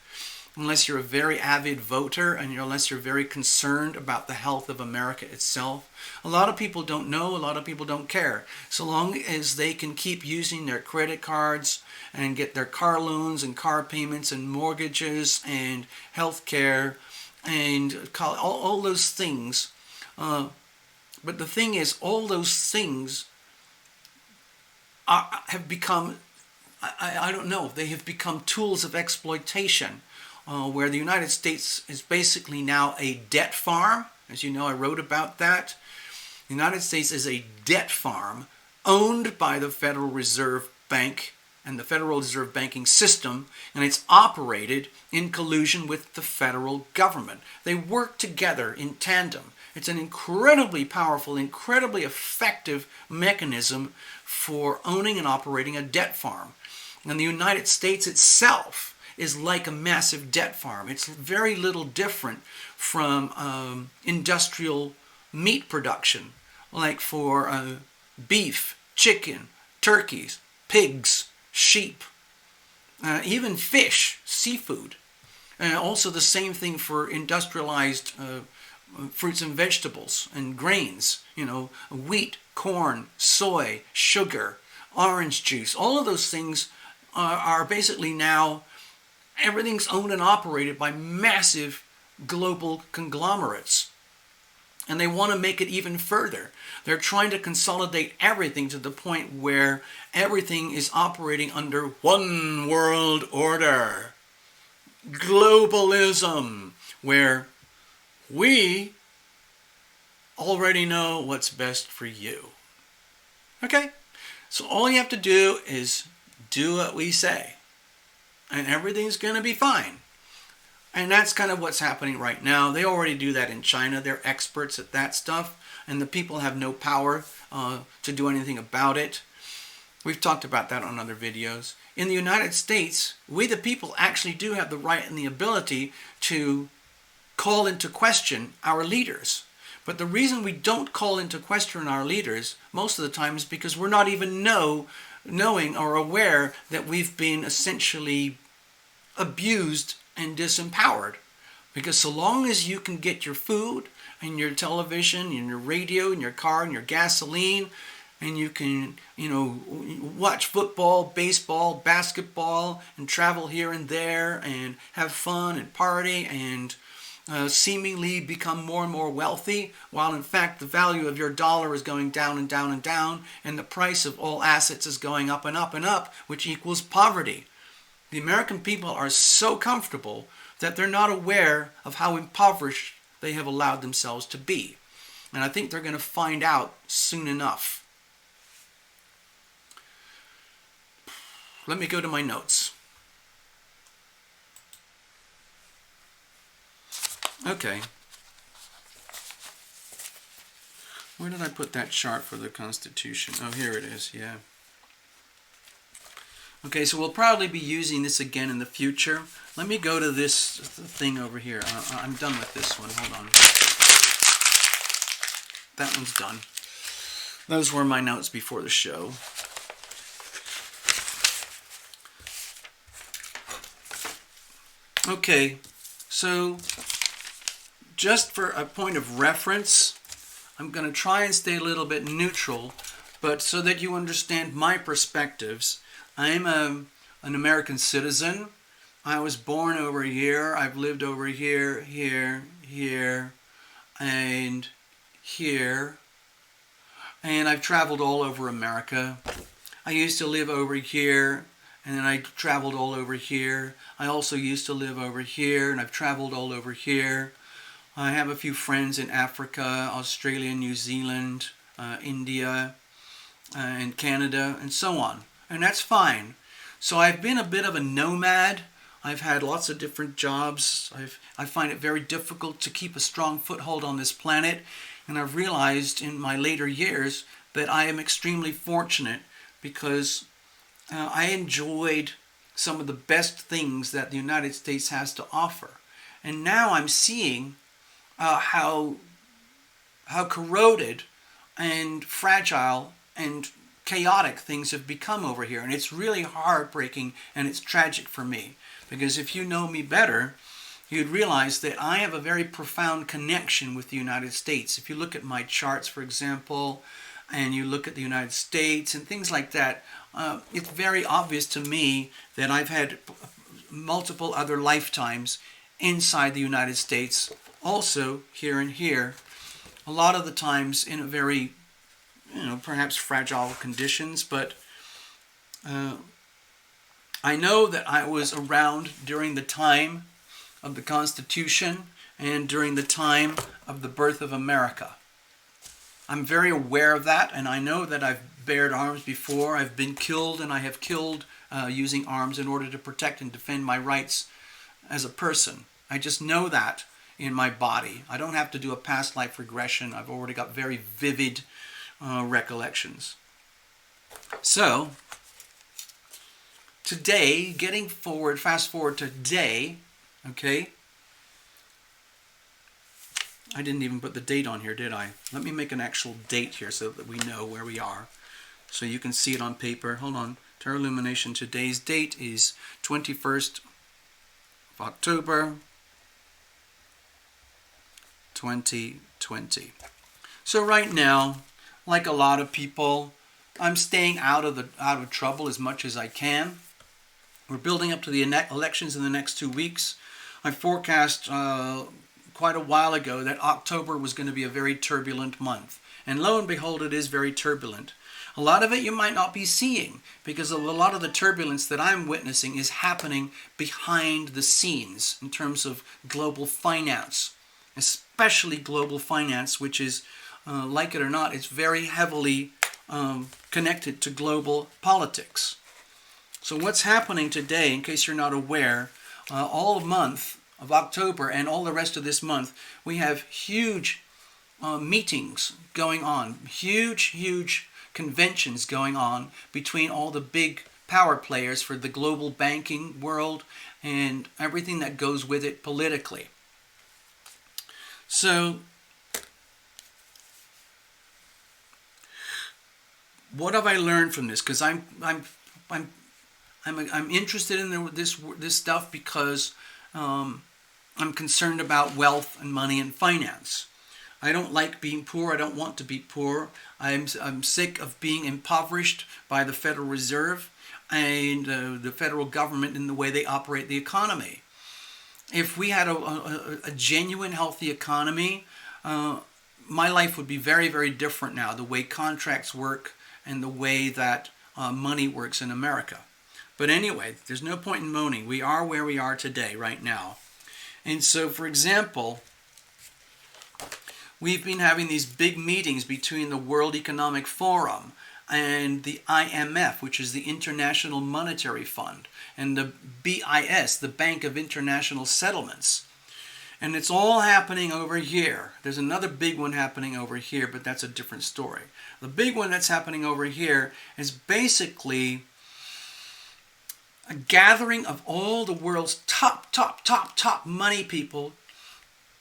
unless you're a very avid voter and unless you're very concerned about the health of America itself. A lot of people don't know, a lot of people don't care. So long as they can keep using their credit cards and get their car loans and car payments and mortgages and health care and all those things. But the thing is, all those things have become, I don't know, they have become tools of exploitation. Where the United States is basically now a debt farm. As you know, I wrote about that. The United States is a debt farm owned by the Federal Reserve Bank and the Federal Reserve banking system, and it's operated in collusion with the federal government. They work together in tandem. It's an incredibly powerful, incredibly effective mechanism for owning and operating a debt farm. And the United States itself is like a massive debt farm. It's very little different from industrial meat production, like for beef, chicken, turkeys, pigs, sheep, even fish, seafood. Also the same thing for industrialized fruits and vegetables and grains, wheat, corn, soy, sugar, orange juice. All of those things are basically now, everything's owned and operated by massive global conglomerates. And they want to make it even further. They're trying to consolidate everything to the point where everything is operating under one world order. Globalism, where we already know what's best for you. Okay? So all you have to do is do what we say, and everything's going to be fine. And that's kind of what's happening right now. They already do that in China. They're experts at that stuff, and the people have no power to do anything about it. We've talked about that on other videos. In the United States, we the people actually do have the right and the ability to call into question our leaders. But the reason we don't call into question our leaders most of the time is because we're not even knowing or aware that we've been essentially abused and disempowered. Because so long as you can get your food and your television and your radio and your car and your gasoline, and you can, watch football, baseball, basketball, and travel here and there and have fun and party and seemingly become more and more wealthy, while in fact the value of your dollar is going down and down and down, and the price of all assets is going up and up and up, which equals poverty. The American people are so comfortable that they're not aware of how impoverished they have allowed themselves to be. And I think they're going to find out soon enough. Let me go to my notes. Okay. Where did I put that chart for the Constitution? Oh, here it is, yeah. Okay, so we'll probably be using this again in the future. Let me go to this thing over here. I'm done with this one. Hold on. That one's done. Those were my notes before the show. Okay, so just for a point of reference, I'm going to try and stay a little bit neutral, but so that you understand my perspectives. I'm an American citizen. I was born over here. I've lived over here, here, here, and here. and I've traveled all over America. I used to live over here, and then I traveled all over here. I also used to live over here, and I've traveled all over here. I have a few friends in Africa, Australia, New Zealand, India, and Canada, and so on. And that's fine. So I've been a bit of a nomad. I've had lots of different jobs. I find it very difficult to keep a strong foothold on this planet. And I've realized in my later years that I am extremely fortunate because I enjoyed some of the best things that the United States has to offer. And now I'm seeing how corroded and fragile and chaotic things have become over here. And it's really heartbreaking and it's tragic for me. Because if you know me better, you'd realize that I have a very profound connection with the United States. If you look at my charts, for example, and you look at the United States and things like that, it's very obvious to me that I've had multiple other lifetimes inside the United States, also here and here, a lot of the times in a very, perhaps fragile conditions, but I know that I was around during the time of the Constitution and during the time of the birth of America. I'm very aware of that, and I know that I've bared arms before. I've been killed, and I have killed using arms in order to protect and defend my rights as a person. I just know that in my body. I don't have to do a past life regression. I've already got very vivid recollections. So, today, fast forward to today, okay? I didn't even put the date on here, did I? Let me make an actual date here so that we know where we are. So you can see it on paper. Hold on. Tarot Illumination. Today's date is 21st of October, 2020. So right now, like a lot of people, I'm staying out of trouble as much as I can. We're building up to the elections in the next 2 weeks. I forecast quite a while ago that October was going to be a very turbulent month. And lo and behold, it is very turbulent. A lot of it you might not be seeing because a lot of the turbulence that I'm witnessing is happening behind the scenes in terms of global finance, especially global finance, which is, like it or not, it's very heavily connected to global politics. So what's happening today, in case you're not aware, all month of October and all the rest of this month, we have huge meetings going on, huge conventions going on between all the big power players for the global banking world and everything that goes with it politically. So, what have I learned from this? Because I'm interested in this stuff because I'm concerned about wealth and money and finance. I don't like being poor. I don't want to be poor. I'm sick of being impoverished by the Federal Reserve and the federal government in the way they operate the economy. If we had a genuine, healthy economy, my life would be very, very different now, the way contracts work and the way that money works in America. But anyway, there's no point in moaning. We are where we are today, right now. And so, for example, we've been having these big meetings between the World Economic Forum and the IMF, which is the International Monetary Fund, and the BIS, the Bank of International Settlements. And it's all happening over here. There's another big one happening over here, but that's a different story. The big one that's happening over here is basically a gathering of all the world's top money people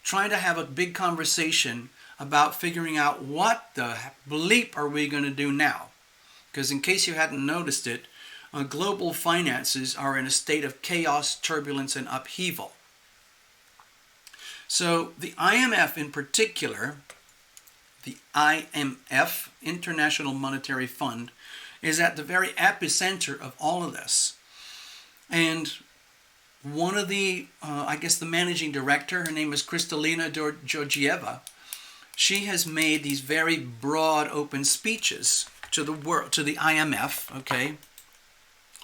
trying to have a big conversation about figuring out what the bleep are we going to do now. Because in case you hadn't noticed it, global finances are in a state of chaos, turbulence, and upheaval. So the IMF in particular, the IMF, International Monetary Fund, is at the very epicenter of all of this. And one of the, the managing director, her name is Kristalina Georgieva, she has made these very broad, open speeches to the world, to the IMF, okay?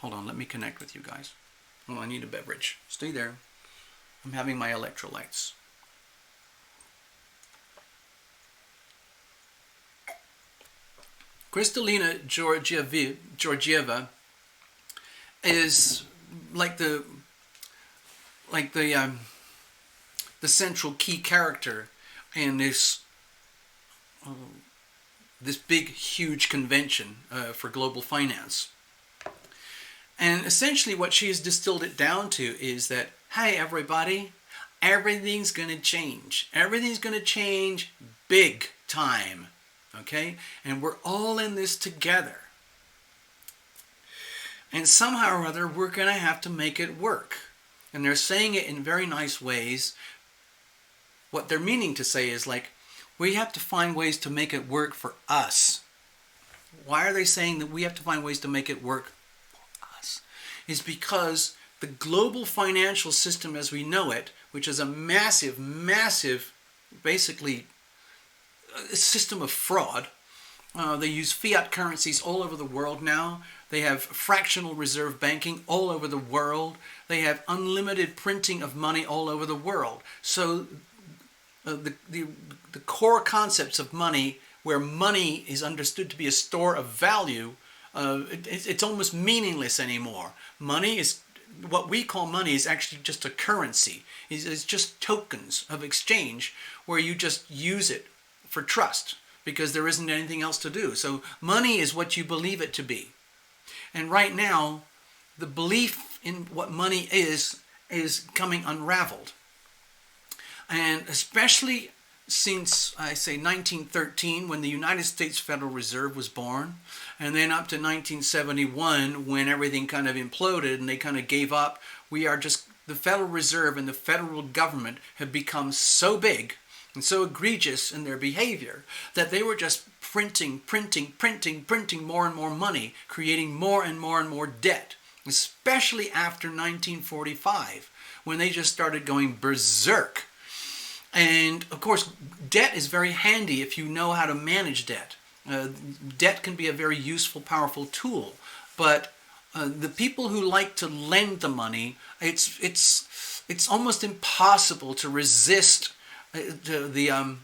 Hold on, let me connect with you guys. Oh, I need a beverage. Stay there. I'm having my electrolytes. Kristalina Georgieva is like the central key character in this big, huge convention for global finance. And essentially what she has distilled it down to is that, hey, everybody, everything's going to change. Everything's going to change big time, okay? And we're all in this together. And somehow or other, we're going to have to make it work. And they're saying it in very nice ways. What they're meaning to say is like, we have to find ways to make it work for us. Why are they saying that we have to find ways to make it work for us? Is because the global financial system as we know it, which is a massive, basically, a system of fraud. They use fiat currencies all over the world now. They have fractional reserve banking all over the world. They have unlimited printing of money all over the world. So the core concepts of money, where money is understood to be a store of value, it's almost meaningless anymore. Money is, what we call money is actually just a currency. It's just tokens of exchange where you just use it for trust because there isn't anything else to do. So money is what you believe it to be. And right now, the belief in what money is coming unraveled. And especially since, I say, 1913, when the United States Federal Reserve was born, and then up to 1971, when everything kind of imploded and they kind of gave up, the Federal Reserve and the federal government have become so big and so egregious in their behavior that they were just printing more and more money, creating more and more debt, especially after 1945, when they just started going berserk. And of course, debt is very handy if you know how to manage debt. Debt can be a very useful, powerful tool, but the people who like to lend the money, it's almost impossible to resist the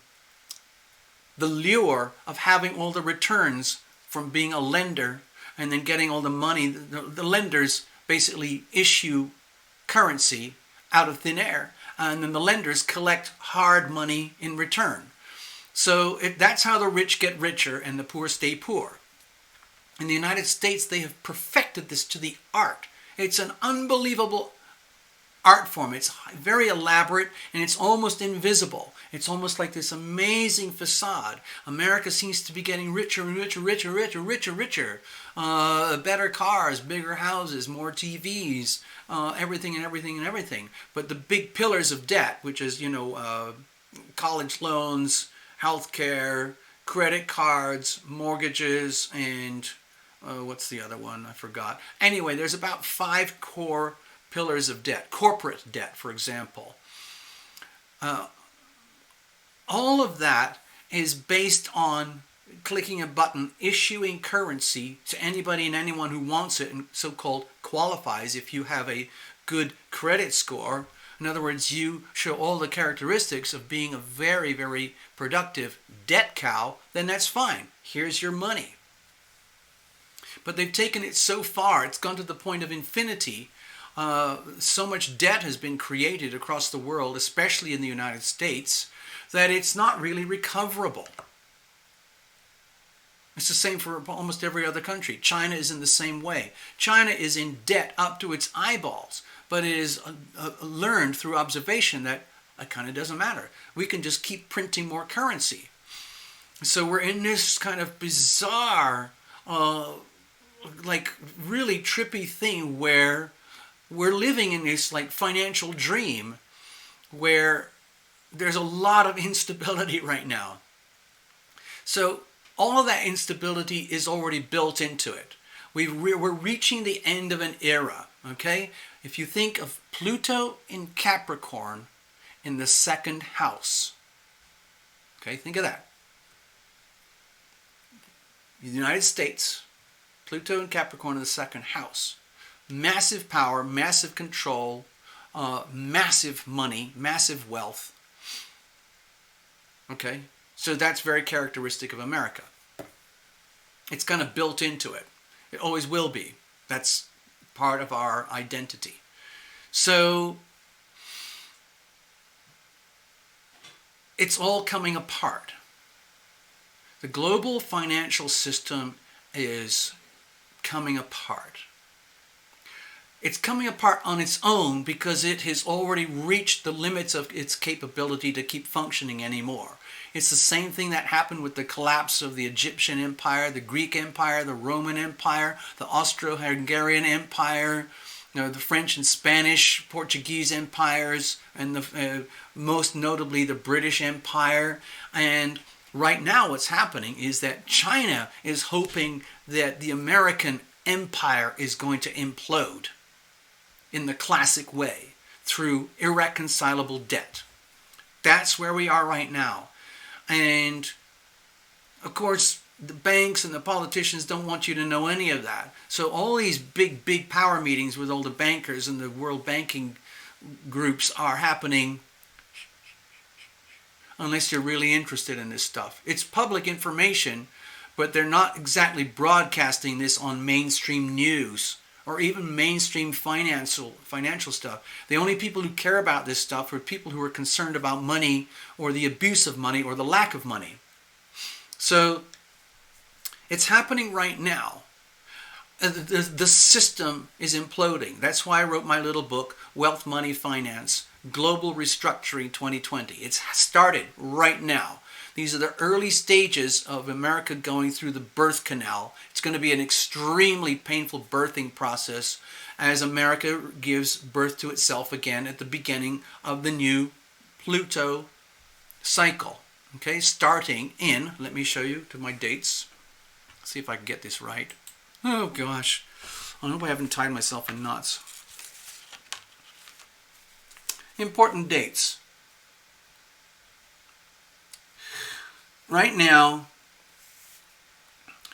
lure of having all the returns from being a lender and then getting all the money. The lenders basically issue currency out of thin air, and then the lenders collect hard money in return. So that's how the rich get richer and the poor stay poor. In the United States, they have perfected this to the art. It's an unbelievable art form. It's very elaborate and it's almost invisible. It's almost like this amazing facade. America seems to be getting richer and richer. Better cars, bigger houses, more TVs, everything. But the big pillars of debt, which is, college loans, healthcare, credit cards, mortgages, and what's the other one? I forgot. Anyway, there's about 5 core pillars of debt. Corporate debt, for example. All of that is based on clicking a button, issuing currency to anybody and anyone who wants it, and so-called qualifies if you have a good credit score. In other words, you show all the characteristics of being a very, very productive debt cow, then that's fine. Here's your money. But they've taken it so far, it's gone to the point of infinity. So much debt has been created across the world, especially in the United States, that it's not really recoverable. It's the same for almost every other country. China is in the same way. China is in debt up to its eyeballs, but it is learned through observation that it kind of doesn't matter. We can just keep printing more currency. So we're in this kind of bizarre, really trippy thing where we're living in this financial dream where there's a lot of instability right now. So all of that instability is already built into it. We're reaching the end of an era, okay? If you think of Pluto in Capricorn in the 2nd house, Okay, think of that. The United States, Pluto and Capricorn in the second house. Massive power, massive control, massive money, massive wealth. Okay, so that's very characteristic of America. It's kind of built into it. It always will be. That's part of our identity. So it's all coming apart. The global financial system is coming apart. It's coming apart on its own because it has already reached the limits of its capability to keep functioning anymore. It's the same thing that happened with the collapse of the Egyptian Empire, the Greek Empire, the Roman Empire, the Austro-Hungarian Empire, the French and Spanish, Portuguese empires, and most notably the British Empire. And right now what's happening is that China is hoping that the American empire is going to implode in the classic way through irreconcilable debt. That's where we are right now. And of course, the banks and the politicians don't want you to know any of that. So all these big power meetings with all the bankers and the world banking groups are happening unless you're really interested in this stuff. It's public information, but they're not exactly broadcasting this on mainstream news or even mainstream financial stuff. The only people who care about this stuff are people who are concerned about money or the abuse of money or the lack of money. So it's happening right now. The system is imploding. That's why I wrote my little book, Wealth, Money, Finance, Global Restructuring 2020. It's started right now. These are the early stages of America going through the birth canal. It's going to be an extremely painful birthing process as America gives birth to itself again at the beginning of the new Pluto cycle. Okay, starting in, let me show you to my dates. See if I can get this right. Oh gosh, I hope I haven't tied myself in knots. Important dates. Right now,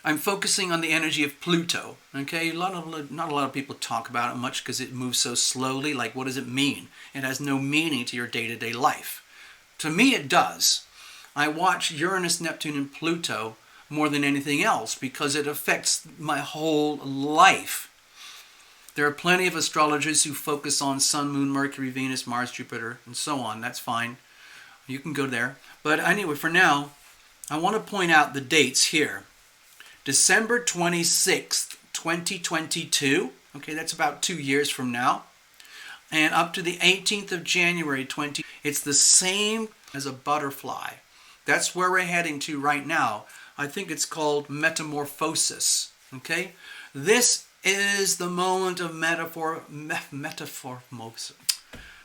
I'm focusing on the energy of Pluto. Okay, not a lot of people talk about it much because it moves so slowly. Like, what does it mean? It has no meaning to your day-to-day life. To me, it does. I watch Uranus, Neptune, and Pluto more than anything else because it affects my whole life. There are plenty of astrologers who focus on Sun, Moon, Mercury, Venus, Mars, Jupiter, and so on. That's fine. You can go there. But anyway, for now, I want to point out the dates here. December 26th, 2022. Okay, that's about 2 years from now. And up to the 18th of January, it's the same as a butterfly. That's where we're heading to right now. I think it's called metamorphosis. Okay? This is the moment of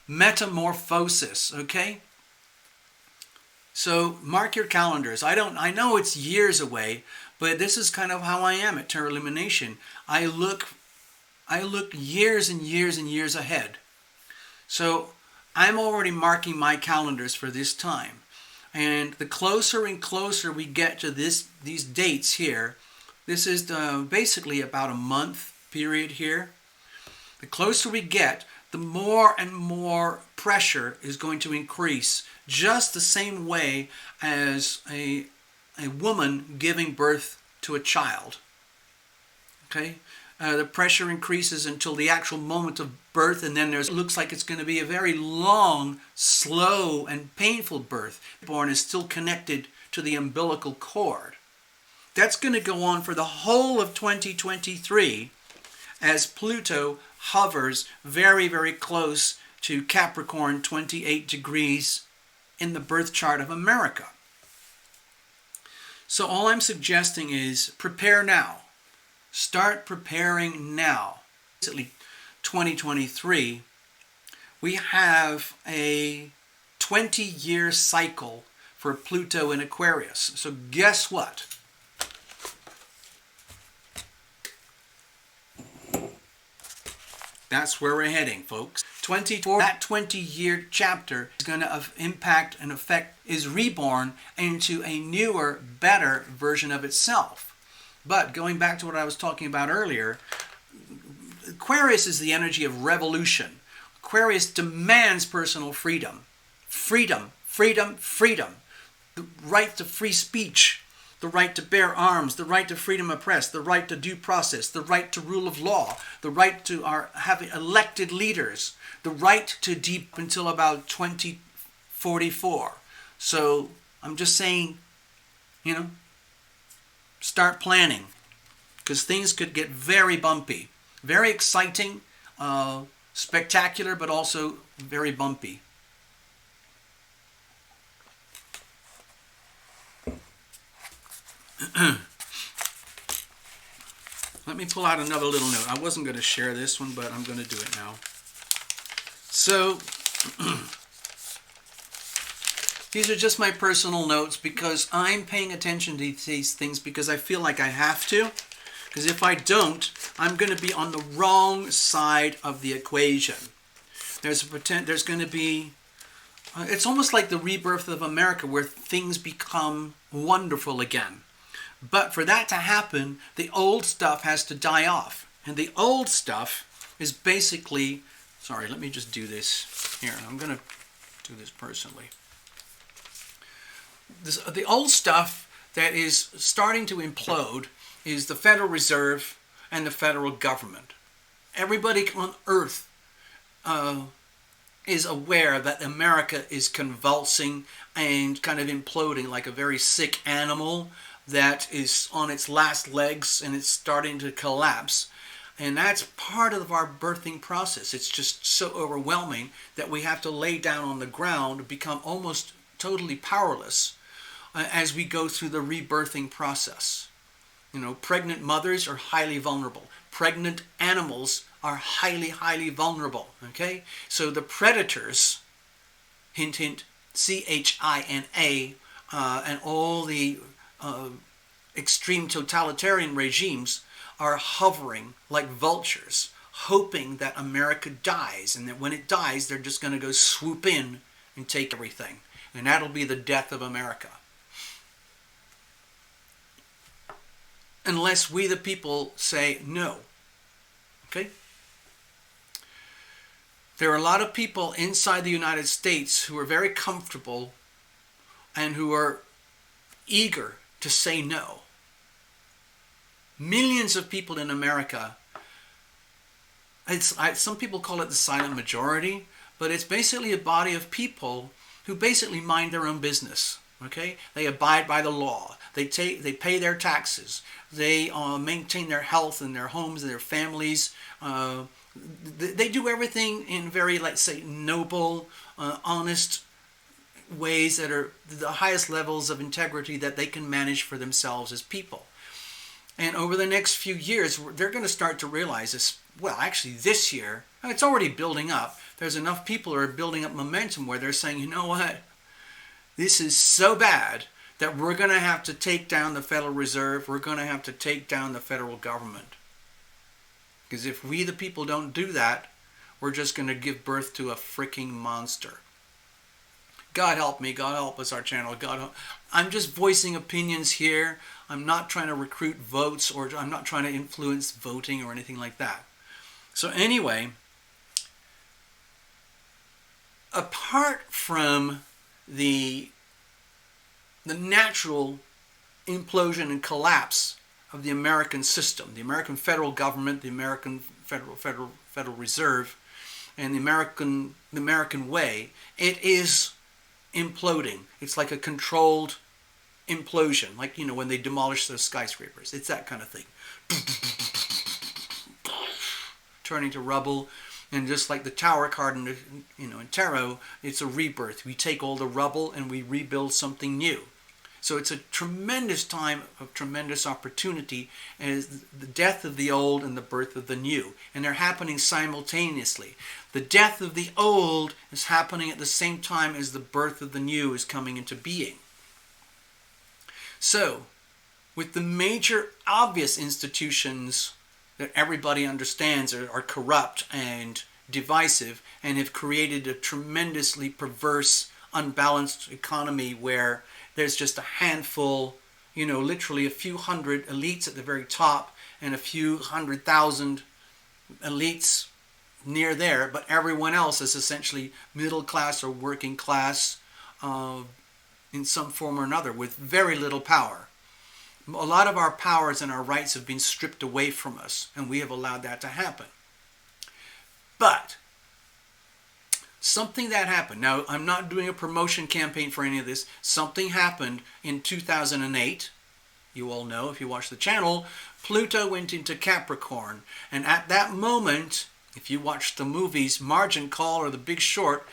metamorphosis. Okay? So mark your calendars. I know it's years away, but this is kind of how I am at Terra Illumination. I look years and years and years ahead. So I'm already marking my calendars for this time. And the closer and closer we get to these dates here, this is basically about a month period here. The closer we get, the more and more pressure is going to increase, just the same way as a woman giving birth to a child. Okay? The pressure increases until the actual moment of birth, and then it looks like it's going to be a very long, slow, and painful birth. Born is still connected to the umbilical cord. That's going to go on for the whole of 2023 as Pluto hovers very, very close to Capricorn, 28 degrees in the birth chart of America. So all I'm suggesting is prepare now. Start preparing now. Basically, 2023, we have a 20-year cycle for Pluto in Aquarius. So guess what? That's where we're heading, folks. that 20-year chapter is going to impact and affect, is reborn into a newer, better version of itself. But going back to what I was talking about earlier, Aquarius is the energy of revolution. Aquarius demands personal freedom. Freedom, freedom, freedom. The right to free speech, the right to bear arms, the right to freedom of press, the right to due process, the right to rule of law, the right to have elected leaders, the right to deep until about 2044. So I'm just saying, start planning, because things could get very bumpy. Very exciting, spectacular, but also very bumpy. Let me pull out another little note. I wasn't going to share this one, but I'm going to do it now. So, these are just my personal notes because I'm paying attention to these things because I feel like I have to. Because if I don't, I'm going to be on the wrong side of the equation. There's going to be, it's almost like the rebirth of America where things become wonderful again. But for that to happen, the old stuff has to die off. And the old stuff is basically, sorry, let me just do this here. I'm going to do this personally. The old stuff that is starting to implode is the Federal Reserve and the federal government. Everybody on Earth is aware that America is convulsing and kind of imploding like a very sick animal that is on its last legs and it's starting to collapse. And that's part of our birthing process. It's just so overwhelming that we have to lay down on the ground, become almost totally powerless as we go through the rebirthing process. Pregnant mothers are highly vulnerable. Pregnant animals are highly, highly vulnerable. Okay? So the predators, hint, hint, CHINA, and all the extreme totalitarian regimes are hovering like vultures, hoping that America dies, and that when it dies, they're just going to go swoop in and take everything. And that'll be the death of America. Unless we the people say no. Okay? There are a lot of people inside the United States who are very comfortable and who are eager to say no. Millions of people in America, some people call it the silent majority, but it's basically a body of people who basically mind their own business. Okay? They abide by the law. They pay their taxes. They maintain their health and their homes and their families. They do everything in very, let's say, noble, honest ways that are the highest levels of integrity that they can manage for themselves as people. And over the next few years, they're going to start to realize this. Well, actually, this year, it's already building up. There's enough people who are building up momentum where they're saying, you know what? This is so bad that we're going to have to take down the Federal Reserve. We're going to have to take down the federal government. Because if we, the people, don't do that, we're just going to give birth to a freaking monster. God help me. God help us, our channel. God help. I'm just voicing opinions here. I'm not trying to recruit votes, or I'm not trying to influence voting or anything like that. So anyway, apart from the natural implosion and collapse of the American system, the American federal government, the American Federal Reserve, and the American way, it is imploding. It's like a controlled implosion, like when they demolish those skyscrapers. It's that kind of thing, turning to rubble. And just like the Tower card in tarot, it's a rebirth. We take all the rubble and we rebuild something new. So it's a tremendous time of tremendous opportunity, as the death of the old and the birth of the new. And they're happening simultaneously. The death of the old is happening at the same time as the birth of the new is coming into being. So, with the major obvious institutions that everybody understands are corrupt and divisive and have created a tremendously perverse, unbalanced economy where there's just a handful, literally a few hundred elites at the very top and a few 100,000 elites near there, but everyone else is essentially middle class or working class in some form or another with very little power. A lot of our powers and our rights have been stripped away from us, and we have allowed that to happen. But something that happened, now I'm not doing a promotion campaign for any of this, something happened in 2008. You all know, if you watch the channel, Pluto went into Capricorn, and at that moment, if you watch the movies Margin Call or The Big Short,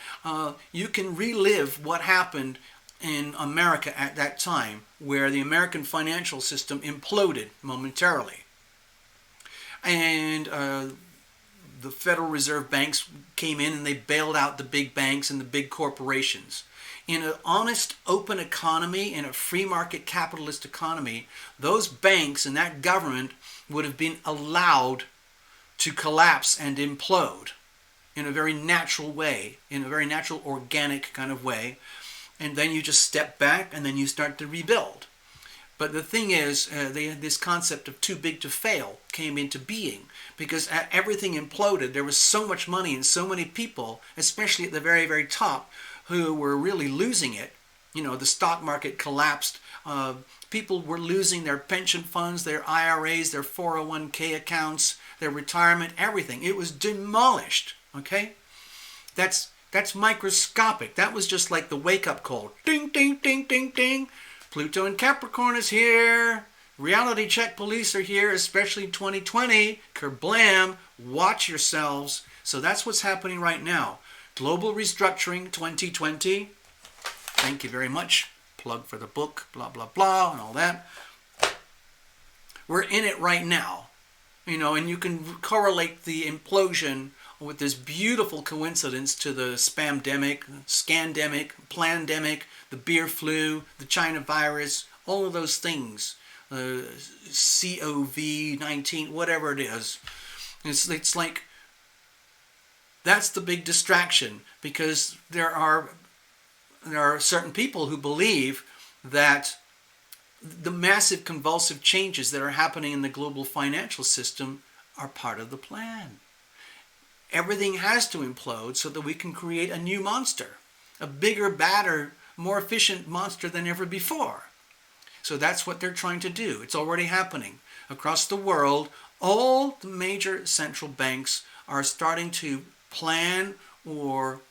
you can relive what happened in America at that time, where the American financial system imploded momentarily. And the Federal Reserve banks came in and they bailed out the big banks and the big corporations. In an honest, open economy, in a free market capitalist economy, those banks and that government would have been allowed to collapse and implode in a very natural way, in a very natural, organic kind of way. And then you just step back and then you start to rebuild. But the thing is, this concept of too big to fail came into being because everything imploded. There was so much money and so many people, especially at the very, very top, who were really losing it. The stock market collapsed. People were losing their pension funds, their IRAs, their 401k accounts, their retirement, everything. It was demolished, okay? That's microscopic. That was just like the wake-up call. Ding, ding, ding, ding, ding. Pluto in Capricorn is here. Reality check police are here, especially 2020. Kerblam. Watch yourselves. So that's what's happening right now. Global Restructuring 2020. Thank you very much. Plug for the book, blah, blah, blah, and all that. We're in it right now. And you can correlate the implosion with this beautiful coincidence to the spamdemic, scandemic, plandemic, the beer flu, the China virus, all of those things, COVID-19, whatever it is. It's like, that's the big distraction, because there are certain people who believe that the massive convulsive changes that are happening in the global financial system are part of the plan. Everything has to implode so that we can create a new monster, a bigger, badder, more efficient monster than ever before. So that's what they're trying to do. It's already happening. Across the world, all the major central banks are starting to plan or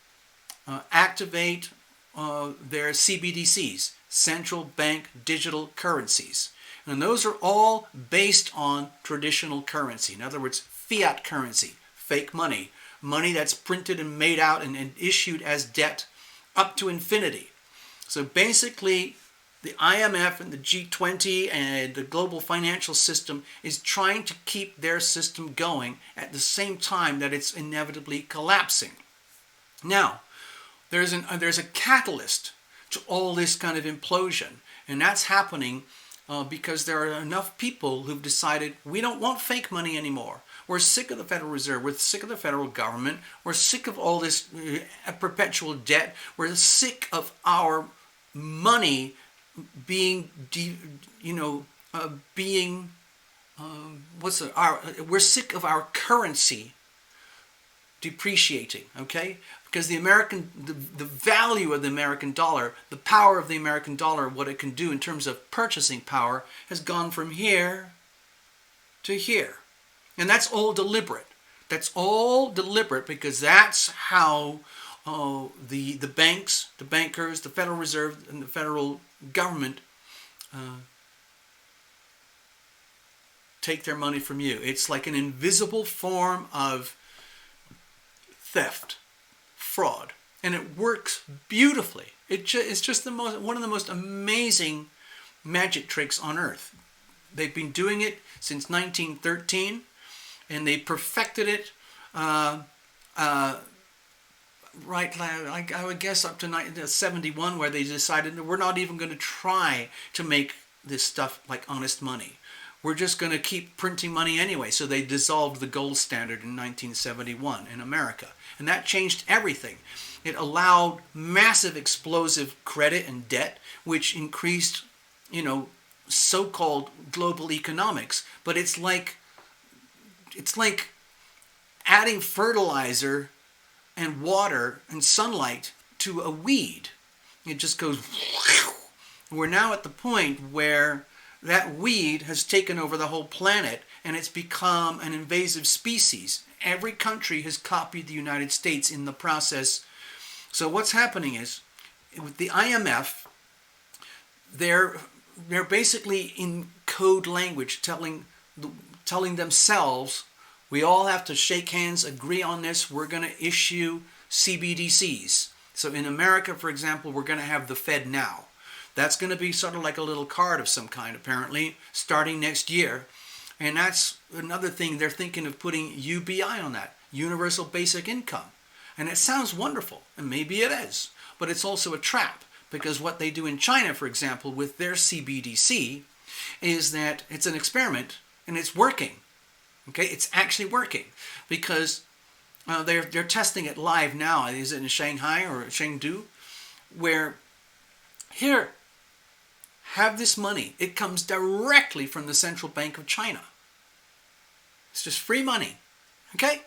activate their CBDCs, central bank digital currencies. And those are all based on traditional currency. In other words, fiat currency, fake money, money that's printed and made out and issued as debt up to infinity. So basically, the IMF and the G20 and the global financial system is trying to keep their system going at the same time that it's inevitably collapsing. Now, there's a catalyst to all this kind of implosion, and that's happening because there are enough people who've decided we don't want fake money anymore. We're sick of the Federal Reserve. We're sick of the federal government. We're sick of all this perpetual debt. We're sick of our money being, we're sick of our currency depreciating, okay? Because the value of the American dollar, the power of the American dollar, what it can do in terms of purchasing power, has gone from here to here. And that's all deliberate. That's all deliberate because that's how the banks, the bankers, the Federal Reserve, and the federal government take their money from you. It's like an invisible form of theft, fraud, and it works beautifully. It's just one of the most amazing magic tricks on earth. They've been doing it since 1913, and they perfected it right, I would guess up to 71, where they decided that we're not even going to try to make this stuff like honest money. we're just going to keep printing money anyway. So they dissolved the gold standard in 1971 in America. And that changed everything. It allowed massive explosive credit and debt, which increased, so-called global economics. But it's like adding fertilizer and water and sunlight to a weed. It just goes. We're now at the point where that weed has taken over the whole planet and it's become an invasive species. Every country has copied the United States in the process. So what's happening is, with the IMF, they're basically in code language telling themselves, we all have to shake hands, agree on this, we're going to issue CBDCs. So in America, for example, we're going to have the Fed now. That's going to be sort of like a little card of some kind, apparently, starting next year. And that's another thing, they're thinking of putting UBI on that, Universal Basic Income. And it sounds wonderful, and maybe it is. But it's also a trap, because what they do in China, for example, with their CBDC, is that it's an experiment, and it's working. Okay, it's actually working, because they're testing it live now. Is it in Shanghai or Chengdu? Where, here, have this money. It comes directly from the Central Bank of China. It's just free money. Okay?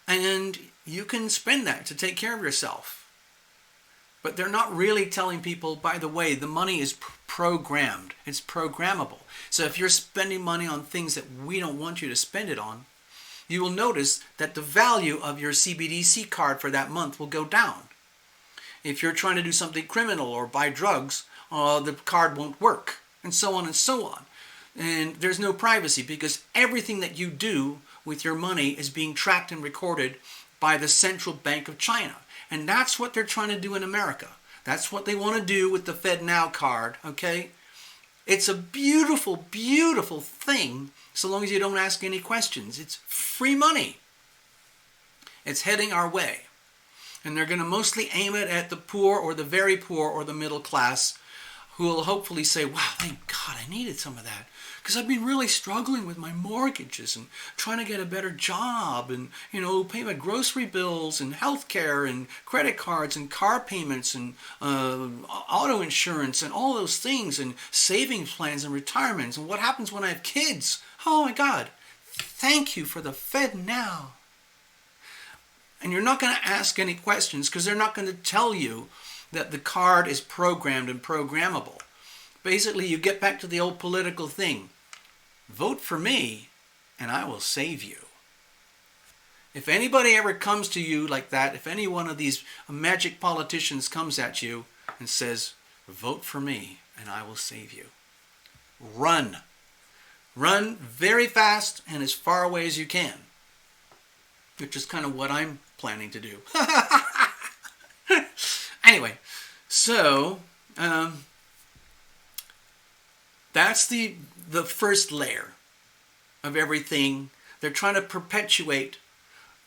And you can spend that to take care of yourself. But they're not really telling people, by the way, the money is programmed. It's programmable. So if you're spending money on things that we don't want you to spend it on, you will notice that the value of your CBDC card for that month will go down. If you're trying to do something criminal or buy drugs, the card won't work, and so on and so on. And there's no privacy, because everything that you do with your money is being tracked and recorded by the Central Bank of China. And that's what they're trying to do in America. That's what they want to do with the FedNow card, okay? It's a beautiful, beautiful thing, so long as you don't ask any questions. It's free money. It's heading our way. And they're going to mostly aim it at the poor or the very poor or the middle class, who will hopefully say, wow, thank God I needed some of that, because I've been really struggling with my mortgages and trying to get a better job and, pay my grocery bills and healthcare and credit cards and car payments and auto insurance and all those things and savings plans and retirements. And what happens when I have kids? Oh my God, thank you for the Fed now. And you're not going to ask any questions, because they're not going to tell you that the card is programmed and programmable. Basically, you get back to the old political thing. Vote for me, and I will save you. If anybody ever comes to you like that, if any one of these magic politicians comes at you and says, vote for me, and I will save you, run. Run very fast and as far away as you can. Which is kind of what I'm planning to do. Anyway, so that's the first layer of everything. They're trying to perpetuate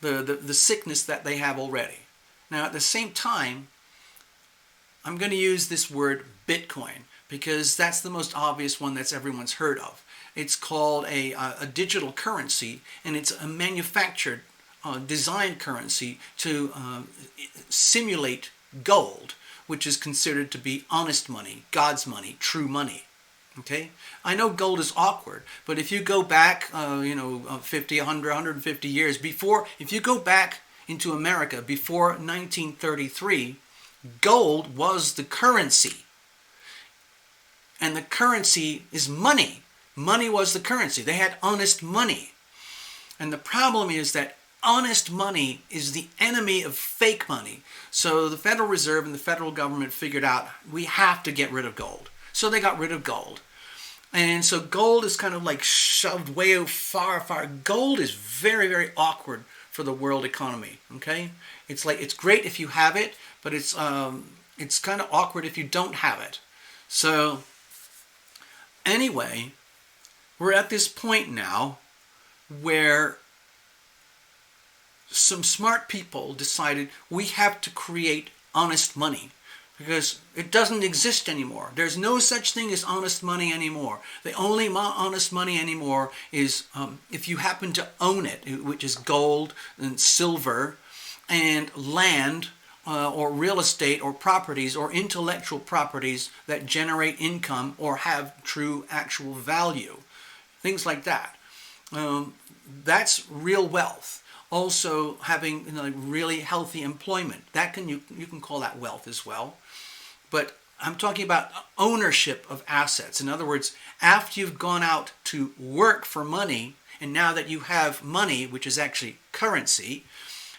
the sickness that they have already. Now, at the same time, I'm going to use this word Bitcoin, because that's the most obvious one that's everyone's heard of. It's called a digital currency, and it's a manufactured designed currency to simulate gold, which is considered to be honest money, God's money, true money. Okay? I know gold is awkward, but if you go back, 50, 100, 150 years before, if you go back into America before 1933, gold was the currency. And the currency is money. Money was the currency. They had honest money. And the problem is that honest money is the enemy of fake money. So the Federal Reserve and the federal government figured out, we have to get rid of gold. So they got rid of gold. And so gold is kind of like shoved way far, far. Gold is very, very awkward for the world economy. Okay? It's like, it's great if you have it, but it's kind of awkward if you don't have it. So anyway, we're at this point now where some smart people decided we have to create honest money, because it doesn't exist anymore. There's no such thing as honest money anymore. The only honest money anymore is if you happen to own it, which is gold and silver and land, or real estate or properties or intellectual properties that generate income or have true actual value. Things like that. That's real wealth. Also having really healthy employment. That you can call that wealth as well. But I'm talking about ownership of assets. In other words, after you've gone out to work for money, and now that you have money, which is actually currency,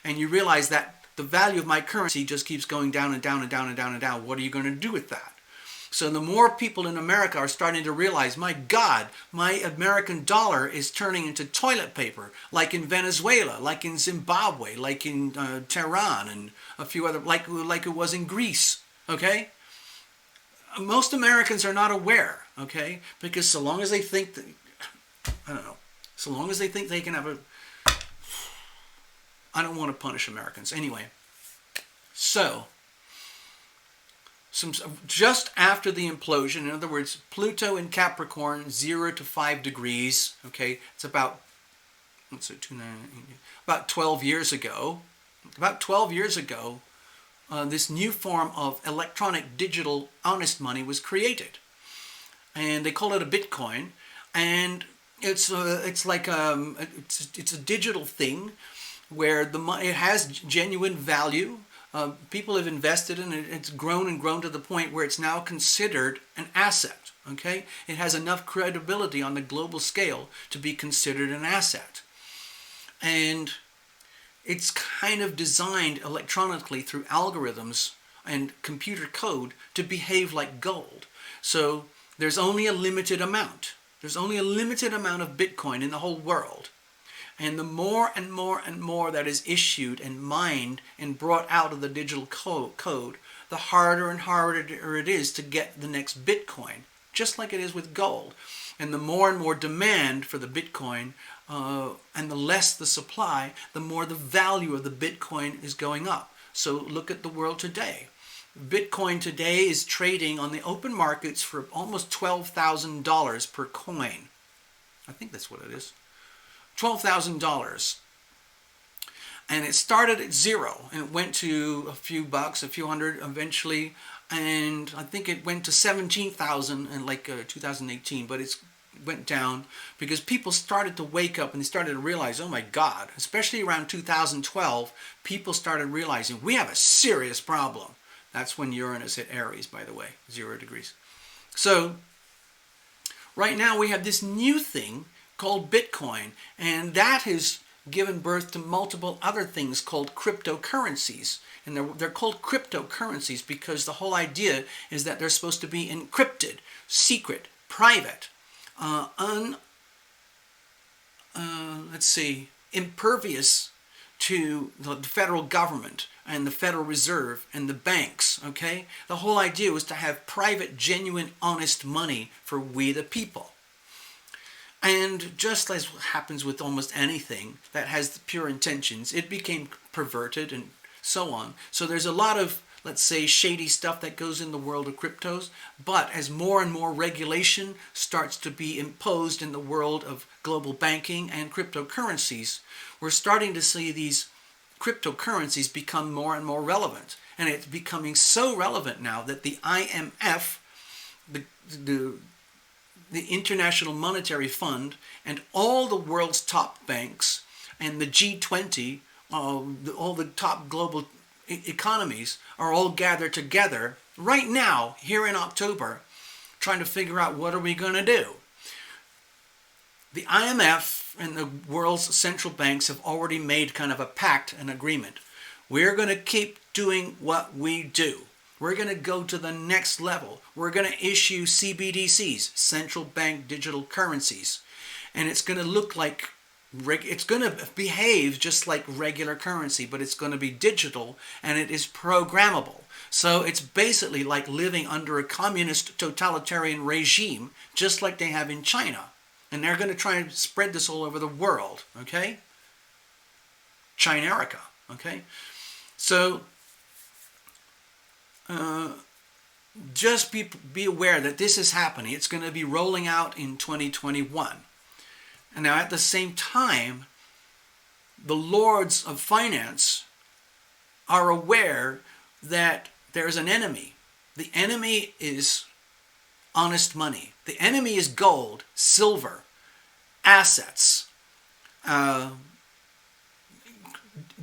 and you realize that the value of my currency just keeps going down and down and down and down and down, what are you going to do with that? So the more people in America are starting to realize, my God, my American dollar is turning into toilet paper, like in Venezuela, like in Zimbabwe, like in Tehran, and a few other, like it was in Greece, okay? Most Americans are not aware, okay? Because so long as they think that, I don't know, so long as they think they can have a, I don't want to punish Americans. Anyway, so just after the implosion, in other words, Pluto in Capricorn, 0 to 5 degrees, okay, it's about, about 12 years ago, this new form of electronic digital honest money was created. And they call it a Bitcoin. And it's like it's a digital thing where it has genuine value. People have invested in it. It's grown and grown to the point where it's now considered an asset. Okay, it has enough credibility on the global scale to be considered an asset, and it's kind of designed electronically through algorithms and computer code to behave like gold. So there's only a limited amount. There's only a limited amount of Bitcoin in the whole world. And the more and more and more that is issued and mined and brought out of the digital code, the harder and harder it is to get the next Bitcoin, just like it is with gold. And the more and more demand for the Bitcoin, and the less the supply, the more the value of the Bitcoin is going up. So look at the world today. Bitcoin today is trading on the open markets for almost $12,000 per coin. I think that's what it is. $12,000. And it started at 0 and it went to a few bucks, a few hundred eventually, and I think it went to 17,000 in like 2018, but it went down because people started to wake up and they started to realize, oh my God, especially around 2012, people started realizing we have a serious problem. That's when Uranus hit Aries, by the way, 0 degrees. So right now we have this new thing called Bitcoin, and that has given birth to multiple other things called cryptocurrencies. And they're called cryptocurrencies because the whole idea is that they're supposed to be encrypted, secret, private, impervious to the federal government and the Federal Reserve and the banks, okay? The whole idea was to have private, genuine, honest money for we the people. And just as happens with almost anything that has pure intentions, it became perverted and so on. So there's a lot of, let's say, shady stuff that goes in the world of cryptos. But as more and more regulation starts to be imposed in the world of global banking and cryptocurrencies, we're starting to see these cryptocurrencies become more and more relevant. And it's becoming so relevant now that the IMF, the International Monetary Fund, and all the world's top banks, and the G20, all the top global economies are all gathered together right now, here in October, trying to figure out what are we going to do. The IMF and the world's central banks have already made kind of a pact, an agreement. We're going to keep doing what we do. We're going to go to the next level. We're going to issue CBDCs, central bank digital currencies. And it's going to look like, it's going to behave just like regular currency, but it's going to be digital and it is programmable. So it's basically like living under a communist totalitarian regime, just like they have in China. And they're going to try and spread this all over the world, okay? Chinerica, okay? So just be aware that this is happening. It's going to be rolling out in 2021. And now at the same time, the lords of finance are aware that there's an enemy. The enemy is honest money. The enemy is gold, silver, assets,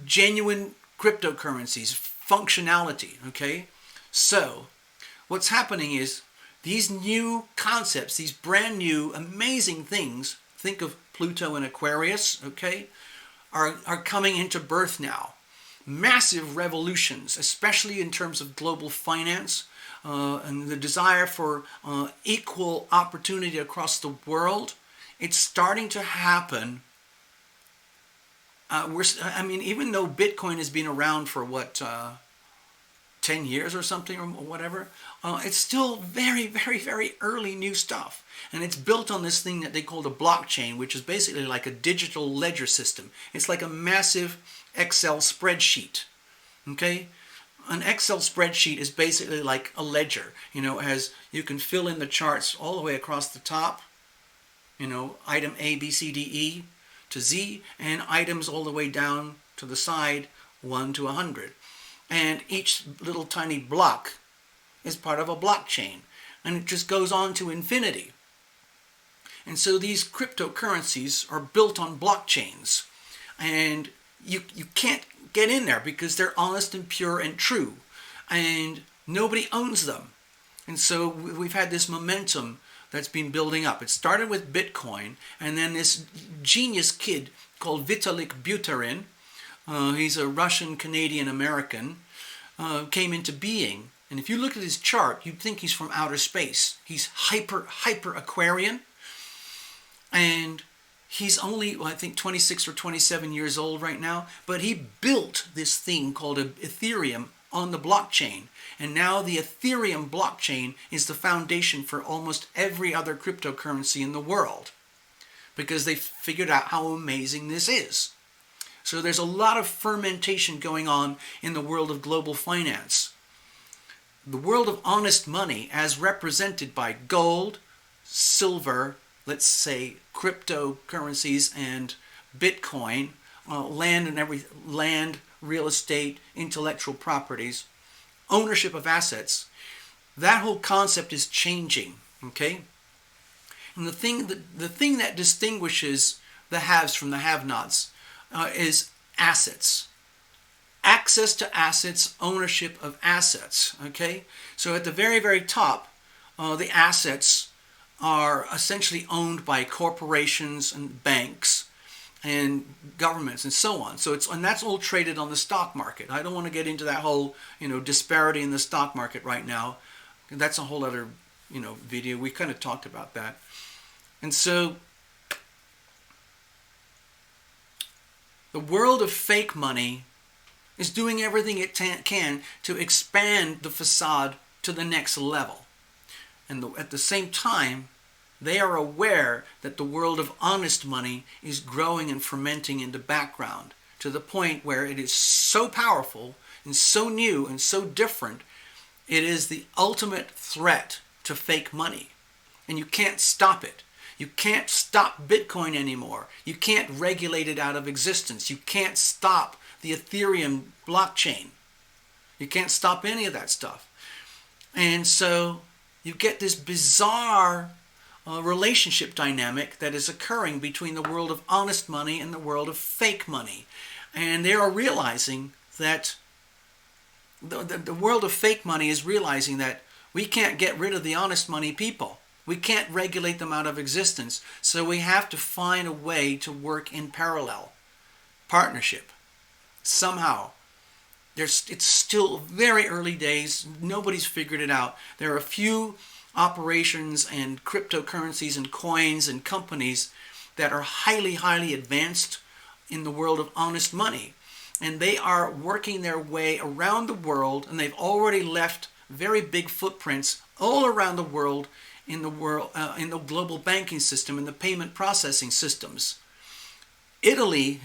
genuine cryptocurrencies, functionality, okay? So, what's happening is these new concepts, these brand new amazing things, think of Pluto and Aquarius, okay, are coming into birth now. Massive revolutions, especially in terms of global finance, and the desire for equal opportunity across the world. It's starting to happen. Even though Bitcoin has been around for 10 years or something or whatever, it's still very, very, very early new stuff. And it's built on this thing that they call the blockchain, which is basically like a digital ledger system. It's like a massive Excel spreadsheet. Okay? An Excel spreadsheet is basically like a ledger. As you can fill in the charts all the way across the top. Item A, B, C, D, E to Z, and items all the way down to the side, 1 to 100. And each little tiny block is part of a blockchain. And it just goes on to infinity. And so these cryptocurrencies are built on blockchains. And you can't get in there because they're honest and pure and true. And nobody owns them. And so we've had this momentum that's been building up. It started with Bitcoin, and then this genius kid called Vitalik Buterin, he's a Russian-Canadian-American, came into being. And if you look at his chart, you'd think he's from outer space. He's hyper Aquarian, and he's only, I think, 26 or 27 years old right now, but he built this thing called Ethereum on the blockchain. And now the Ethereum blockchain is the foundation for almost every other cryptocurrency in the world, because they figured out how amazing this is. So there's a lot of fermentation going on in the world of global finance. The world of honest money, as represented by gold, silver, let's say cryptocurrencies and Bitcoin, land, real estate, intellectual properties, ownership of assets, that whole concept is changing, okay? And the thing that distinguishes the haves from the have-nots is assets. Access to assets, ownership of assets, okay? So at the very, very top, the assets are essentially owned by corporations and banks and governments and so on. And that's all traded on the stock market. I don't want to get into that whole, disparity in the stock market right now. That's a whole other, video. We kind of talked about that. And so the world of fake money is doing everything it can to expand the facade to the next level. And at the same time, they are aware that the world of honest money is growing and fermenting in the background to the point where it is so powerful and so new and so different, it is the ultimate threat to fake money. And you can't stop it. You can't stop Bitcoin anymore. You can't regulate it out of existence. You can't stop the Ethereum blockchain. You can't stop any of that stuff. And so you get this bizarre relationship dynamic that is occurring between the world of honest money and the world of fake money. And they are realizing that the world of fake money is realizing that we can't get rid of the honest money people. We can't regulate them out of existence. So we have to find a way to work in parallel. Partnership. Somehow. It's still very early days. Nobody's figured it out. There are a few operations and cryptocurrencies and coins and companies that are highly, highly advanced in the world of honest money. And they are working their way around the world, and they've already left very big footprints all around the world in the global banking system and the payment processing systems. Italy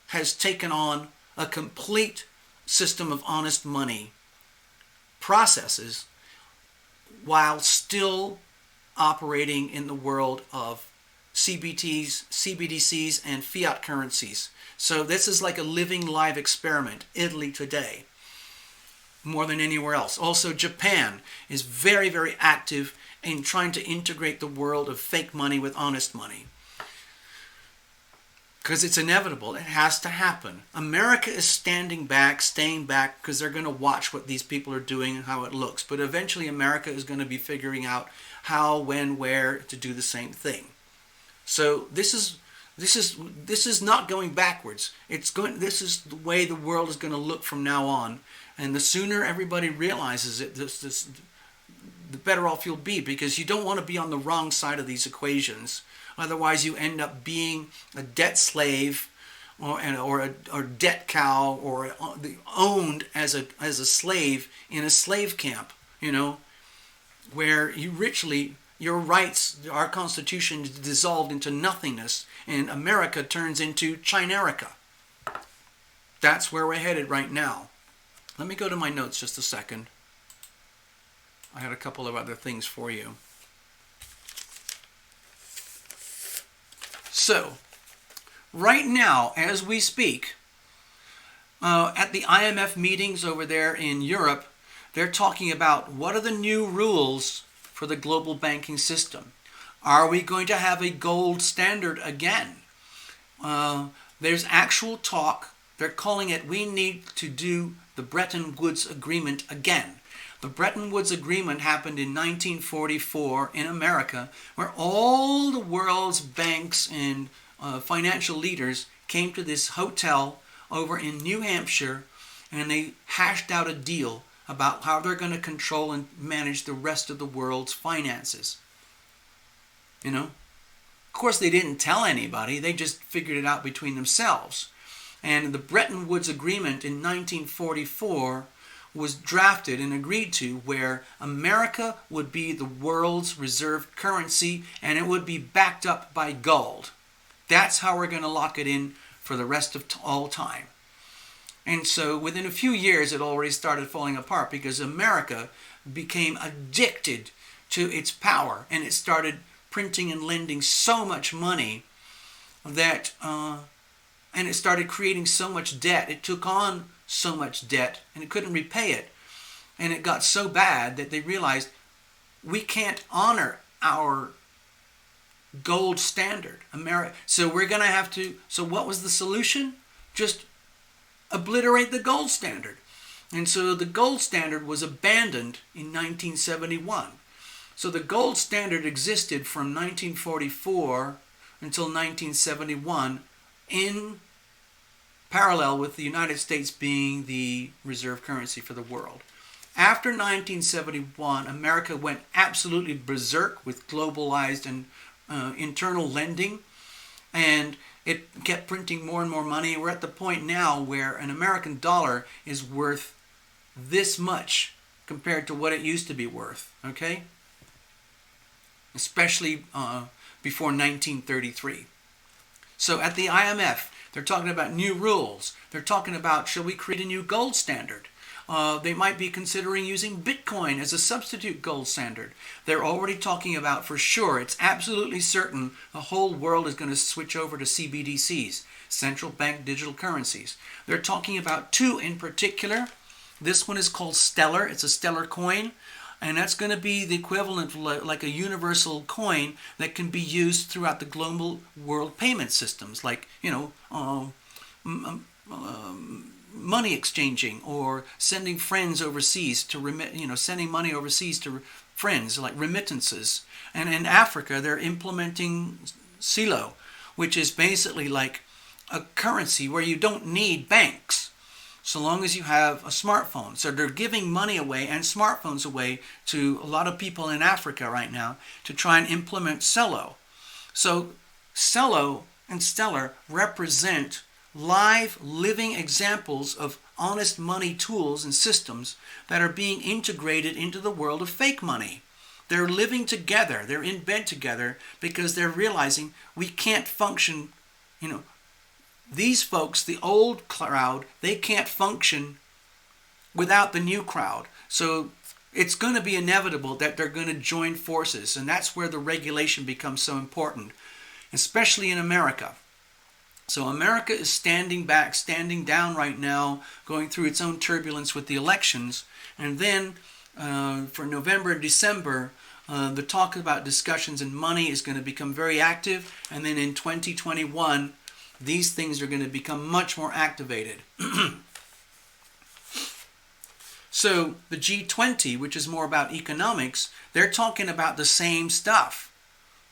has taken on a complete system of honest money processes while still operating in the world of CBTs, CBDCs, and fiat currencies. So this is like a living live experiment. Italy today, more than anywhere else. Also, Japan is very, very active in trying to integrate the world of fake money with honest money. Because it's inevitable. It has to happen. America is staying back, because they're going to watch what these people are doing and how it looks. But eventually America is going to be figuring out how, when, where to do the same thing. So this is not going backwards. This is the way the world is going to look from now on. And the sooner everybody realizes it, the better off you'll be, because you don't want to be on the wrong side of these equations. Otherwise, you end up being a debt slave, or debt cow, or owned as a slave in a slave camp. Where your rights, our Constitution, is dissolved into nothingness, and America turns into Chinerica. That's where we're headed right now. Let me go to my notes just a second. I had a couple of other things for you. So, right now, as we speak, at the IMF meetings over there in Europe, they're talking about what are the new rules for the global banking system. Are we going to have a gold standard again? There's actual talk. They're calling it, we need to do the Bretton Woods Agreement again. The Bretton Woods Agreement happened in 1944 in America, where all the world's banks and financial leaders came to this hotel over in New Hampshire, and they hashed out a deal about how they're going to control and manage the rest of the world's finances. Of course, they didn't tell anybody. They just figured it out between themselves. And the Bretton Woods Agreement in 1944 was drafted and agreed to, where America would be the world's reserve currency, and it would be backed up by gold. That's how we're going to lock it in for the rest of all time. And so within a few years, it already started falling apart, because America became addicted to its power, and it started printing and lending so much money that, and it started creating so much debt. It took on so much debt, and it couldn't repay it. And it got so bad that they realized, we can't honor our gold standard. So we're going to have to, so what was the solution? Just obliterate the gold standard. And so the gold standard was abandoned in 1971. So the gold standard existed from 1944 until 1971 in parallel with the United States being the reserve currency for the world. After 1971, America went absolutely berserk with globalized and internal lending, and it kept printing more and more money. We're at the point now where an American dollar is worth this much compared to what it used to be worth, okay? Especially before 1933. So at the IMF, they're talking about new rules. They're talking about, shall we create a new gold standard? They might be considering using Bitcoin as a substitute gold standard. They're already talking about, for sure, it's absolutely certain, the whole world is going to switch over to CBDCs, central bank digital currencies. They're talking about two in particular. This one is called Stellar. It's a Stellar coin. And that's going to be the equivalent of like a universal coin that can be used throughout the global world payment systems, like, money exchanging, or sending friends overseas to sending money overseas to friends, like remittances. And in Africa, they're implementing Silo, which is basically like a currency where you don't need banks, so long as you have a smartphone. So they're giving money away and smartphones away to a lot of people in Africa right now to try and implement Celo. So Celo and Stellar represent live, living examples of honest money tools and systems that are being integrated into the world of fake money. They're living together. They're in bed together because they're realizing we can't function, these folks, the old crowd, they can't function without the new crowd. So it's going to be inevitable that they're going to join forces, and that's where the regulation becomes so important, especially in America. So America is standing back, standing down right now, going through its own turbulence with the elections. And then for November and December, the talk about discussions and money is going to become very active. And then in 2021, these things are going to become much more activated. So the G20, which is more about economics, they're talking about the same stuff.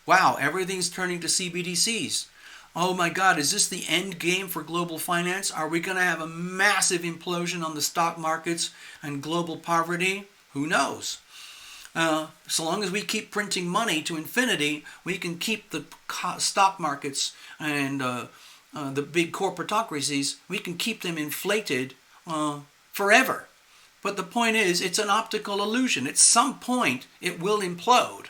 Wow, everything's turning to CBDCs. Oh my God, is this the end game for global finance? Are we going to have a massive implosion on the stock markets and global poverty? Who knows? So long as we keep printing money to infinity, we can keep the stock markets and the big corporatocracies, we can keep them inflated forever. But the point is, it's an optical illusion. At some point, it will implode.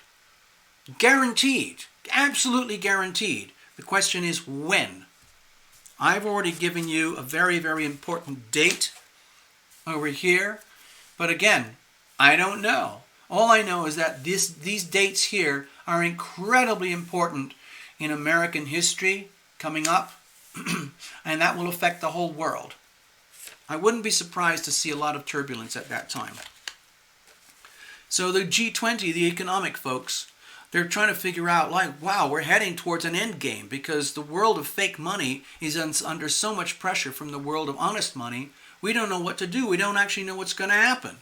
Guaranteed. Absolutely guaranteed. The question is when. I've already given you a very, very important date over here. But again, I don't know. All I know is that these dates here are incredibly important in American history coming up. And that will affect the whole world. I wouldn't be surprised to see a lot of turbulence at that time. So the G20, the economic folks, they're trying to figure out, like, wow, we're heading towards an end game because the world of fake money is under so much pressure from the world of honest money. We don't know what to do. We don't actually know what's going to happen.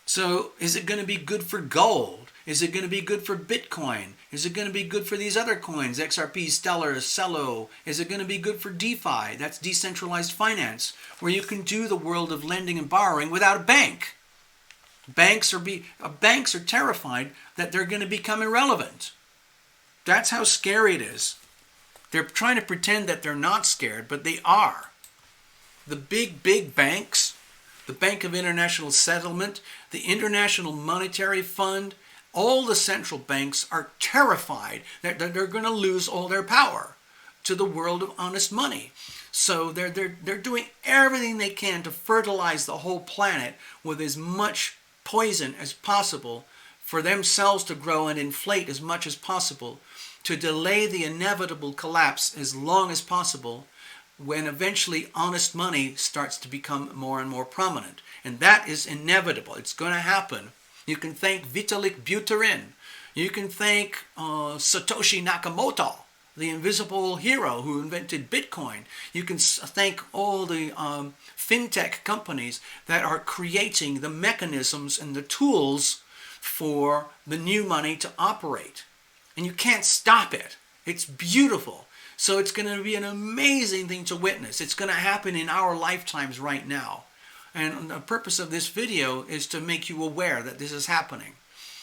So is it going to be good for gold? Is it going to be good for Bitcoin? Is it going to be good for these other coins, XRP, Stellar, Celo? Is it going to be good for DeFi? That's decentralized finance, where you can do the world of lending and borrowing without a bank. Banks are terrified that they're going to become irrelevant. That's how scary it is. They're trying to pretend that they're not scared, but they are. The big banks, the Bank of International Settlement, the International Monetary Fund, all the central banks are terrified that they're going to lose all their power to the world of honest money. So they're doing everything they can to fertilize the whole planet with as much poison as possible for themselves to grow and inflate as much as possible, to delay the inevitable collapse as long as possible, when eventually honest money starts to become more and more prominent. And that is inevitable. It's going to happen. You can thank Vitalik Buterin. You can thank Satoshi Nakamoto, the invisible hero who invented Bitcoin. You can thank all the fintech companies that are creating the mechanisms and the tools for the new money to operate. And you can't stop it. It's beautiful. So it's going to be an amazing thing to witness. It's going to happen in our lifetimes right now. And the purpose of this video is to make you aware that this is happening.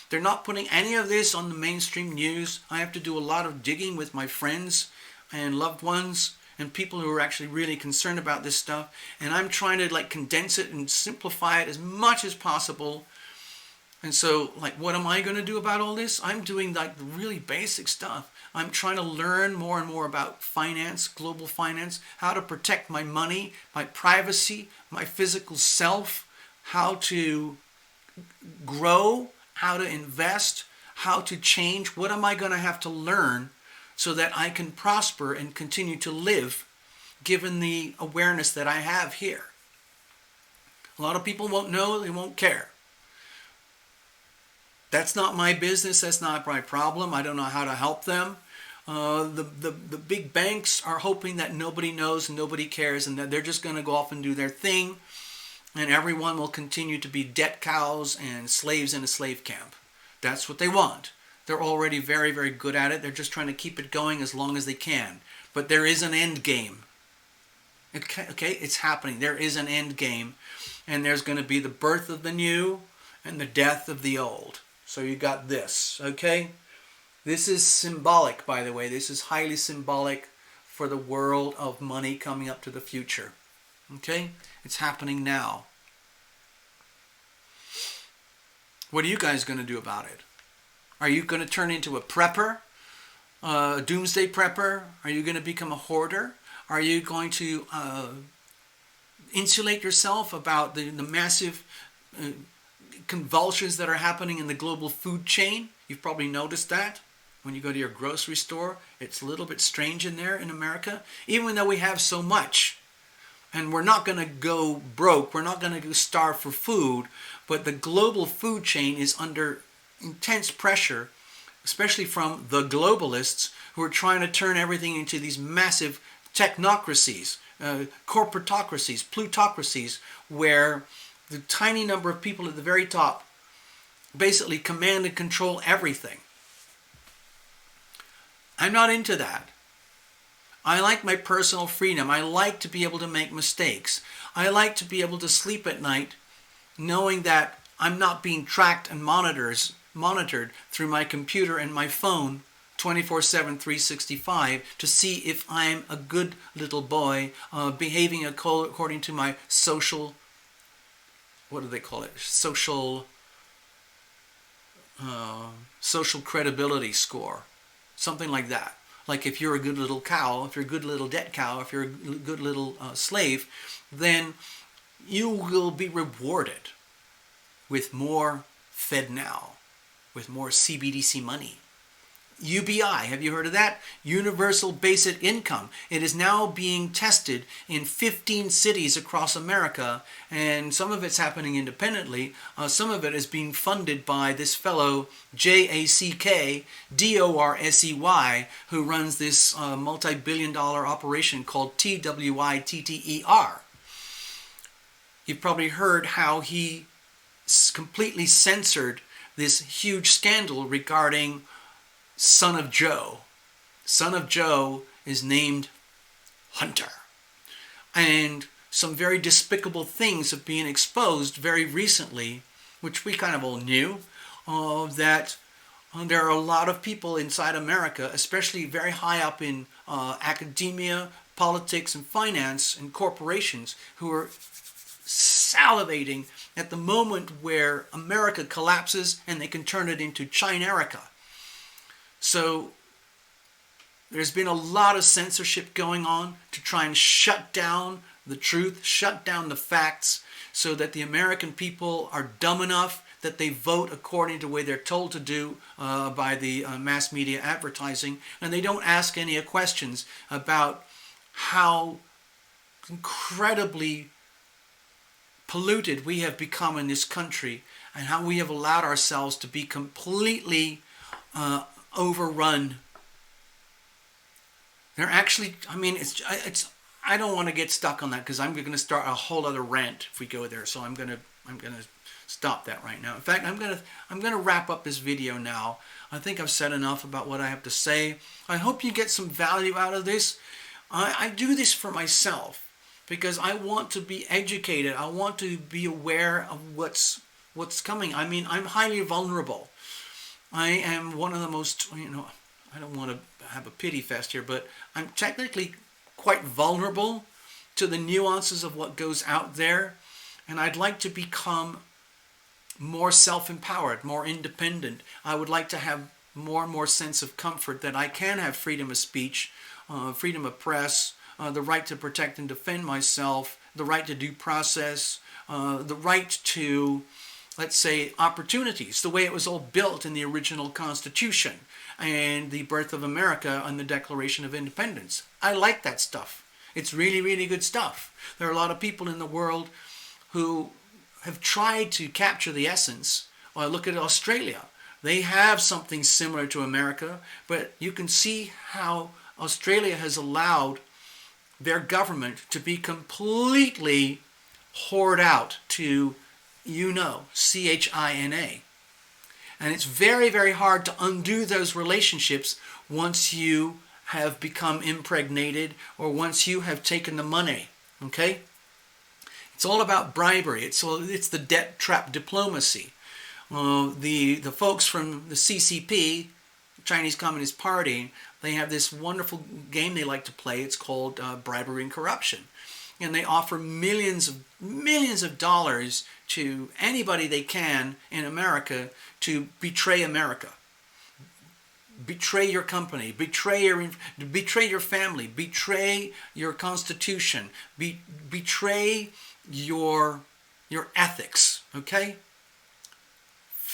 They're not putting any of this on the mainstream news. I have to do a lot of digging with my friends and loved ones and people who are actually really concerned about this stuff. And I'm trying to condense it and simplify it as much as possible. And so what am I going to do about all this? I'm doing the really basic stuff. I'm trying to learn more and more about finance, global finance, how to protect my money, my privacy, my physical self, how to grow, how to invest, how to change. What am I going to have to learn so that I can prosper and continue to live given the awareness that I have here? A lot of people won't know, they won't care. That's not my business, that's not my problem. I don't know how to help them. The big banks are hoping that nobody knows and nobody cares and that they're just going to go off and do their thing, and everyone will continue to be debt cows and slaves in a slave camp. That's what they want. They're already very, very good at it. They're just trying to keep it going as long as they can. But there is an end game. Okay, it's happening. There is an end game, and there's going to be the birth of the new and the death of the old. So you got this, okay? This is symbolic, by the way. This is highly symbolic for the world of money coming up to the future. Okay? It's happening now. What are you guys going to do about it? Are you going to turn into a prepper? A doomsday prepper? Are you going to become a hoarder? Are you going to insulate yourself about the massive convulsions that are happening in the global food chain. You've probably noticed that. When you go to your grocery store, it's a little bit strange in there in America. Even though we have so much, and we're not going to go broke, we're not going to starve for food, but the global food chain is under intense pressure, especially from the globalists who are trying to turn everything into these massive technocracies, corporatocracies, plutocracies, where the tiny number of people at the very top basically command and control everything. I'm not into that. I like my personal freedom. I like to be able to make mistakes. I like to be able to sleep at night knowing that I'm not being tracked and monitored through my computer and my phone 24/7, 365 to see if I'm a good little boy behaving according to my social, what do they call it? Social credibility score. Something like that. Like if you're a good little cow, if you're a good little dead cow, if you're a good little slave, then you will be rewarded with more Fed Now, with more CBDC money. UBI, have you heard of that? Universal Basic Income. It is now being tested in 15 cities across America, and some of it's happening independently. Some of it is being funded by this fellow, Jack Dorsey, who runs this multi-billion-dollar operation called TWITTER. You've probably heard how he completely censored this huge scandal regarding Son of Joe. Son of Joe is named Hunter. And some very despicable things have been exposed very recently, which we kind of all knew, that there are a lot of people inside America, especially very high up in academia, politics, and finance, and corporations, who are salivating at the moment where America collapses and they can turn it into China-Erica. So there's been a lot of censorship going on to try and shut down the truth, shut down the facts, so that the American people are dumb enough that they vote according to the way they're told to do by the mass media advertising, and they don't ask any questions about how incredibly polluted we have become in this country and how we have allowed ourselves to be completely overrun. They're actually, I don't want to get stuck on that because I'm going to start a whole other rant if we go there. So I'm going to stop that right now. In fact, I'm going to wrap up this video now. I think I've said enough about what I have to say. I hope you get some value out of this. I do this for myself because I want to be educated. I want to be aware of what's coming. I mean, I'm highly vulnerable. I am one of the most, I don't want to have a pity fest here, but I'm technically quite vulnerable to the nuances of what goes out there. And I'd like to become more self-empowered, more independent. I would like to have more and more sense of comfort that I can have freedom of speech, freedom of press, the right to protect and defend myself, the right to due process, the right to, let's say, opportunities, the way it was all built in the original Constitution and the birth of America and the Declaration of Independence. I like that stuff. It's really, really good stuff. There are a lot of people in the world who have tried to capture the essence. Look at Australia. They have something similar to America, but you can see how Australia has allowed their government to be completely whored out to, China. And it's very, very hard to undo those relationships once you have become impregnated or once you have taken the money, okay? It's all about bribery. It's the debt trap diplomacy. The folks from the CCP, Chinese Communist Party, they have this wonderful game they like to play. It's called bribery and corruption. And they offer millions of dollars to anybody they can in America to betray America. Betray your company, betray your family, betray your constitution, betray your ethics, okay?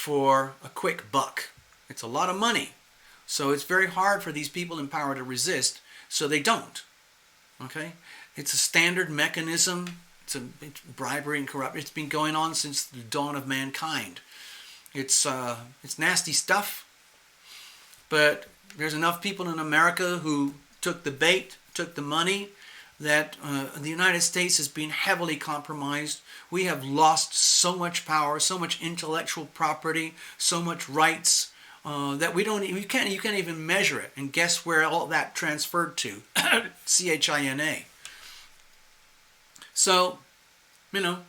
for a quick buck. It's a lot of money. So it's very hard for these people in power to resist, so they don't. Okay? It's a standard mechanism. It's bribery and corruption. It's been going on since the dawn of mankind. It's nasty stuff, but there's enough people in America who took the bait, took the money, that the United States has been heavily compromised. We have lost so much power, so much intellectual property, so much rights that you can't even measure it. And guess where all that transferred to? CHINA. So, none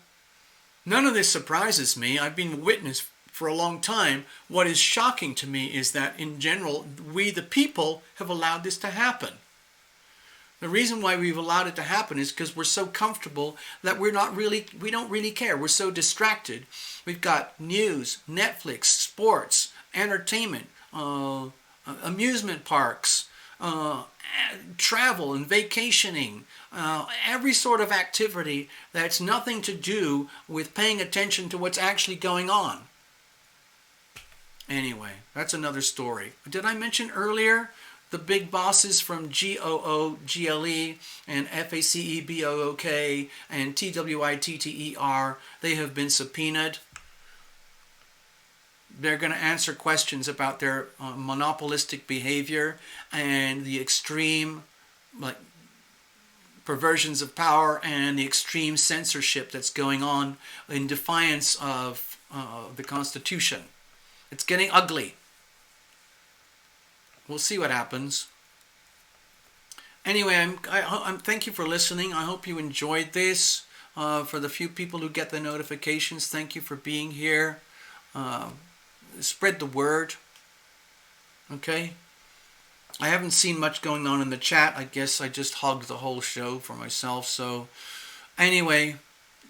of this surprises me. I've been witness for a long time. What is shocking to me is that in general, we the people have allowed this to happen. The reason why we've allowed it to happen is because we're so comfortable that we don't really care. We're so distracted. We've got news, Netflix, sports, entertainment, amusement parks, travel and vacationing, every sort of activity that's nothing to do with paying attention to what's actually going on. Anyway, that's another story. Did I mention earlier the big bosses from GOOGLE and FACEBOOK and TWITTER, they have been subpoenaed. They're going to answer questions about their monopolistic behavior and the extreme perversions of power and the extreme censorship that's going on in defiance of the Constitution. It's getting ugly. We'll see what happens. Anyway, I'm thank you for listening. I hope you enjoyed this. For the few people who get the notifications, thank you for being here. Spread the word. Okay? I haven't seen much going on in the chat. I guess I just hogged the whole show for myself. So anyway,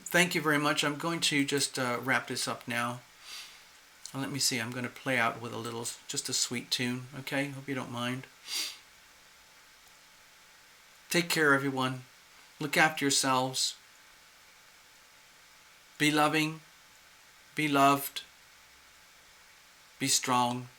thank you very much. I'm going to just wrap this up now. Let me see. I'm going to play out with just a sweet tune. Okay? Hope you don't mind. Take care, everyone. Look after yourselves. Be loving. Be loved. Be strong.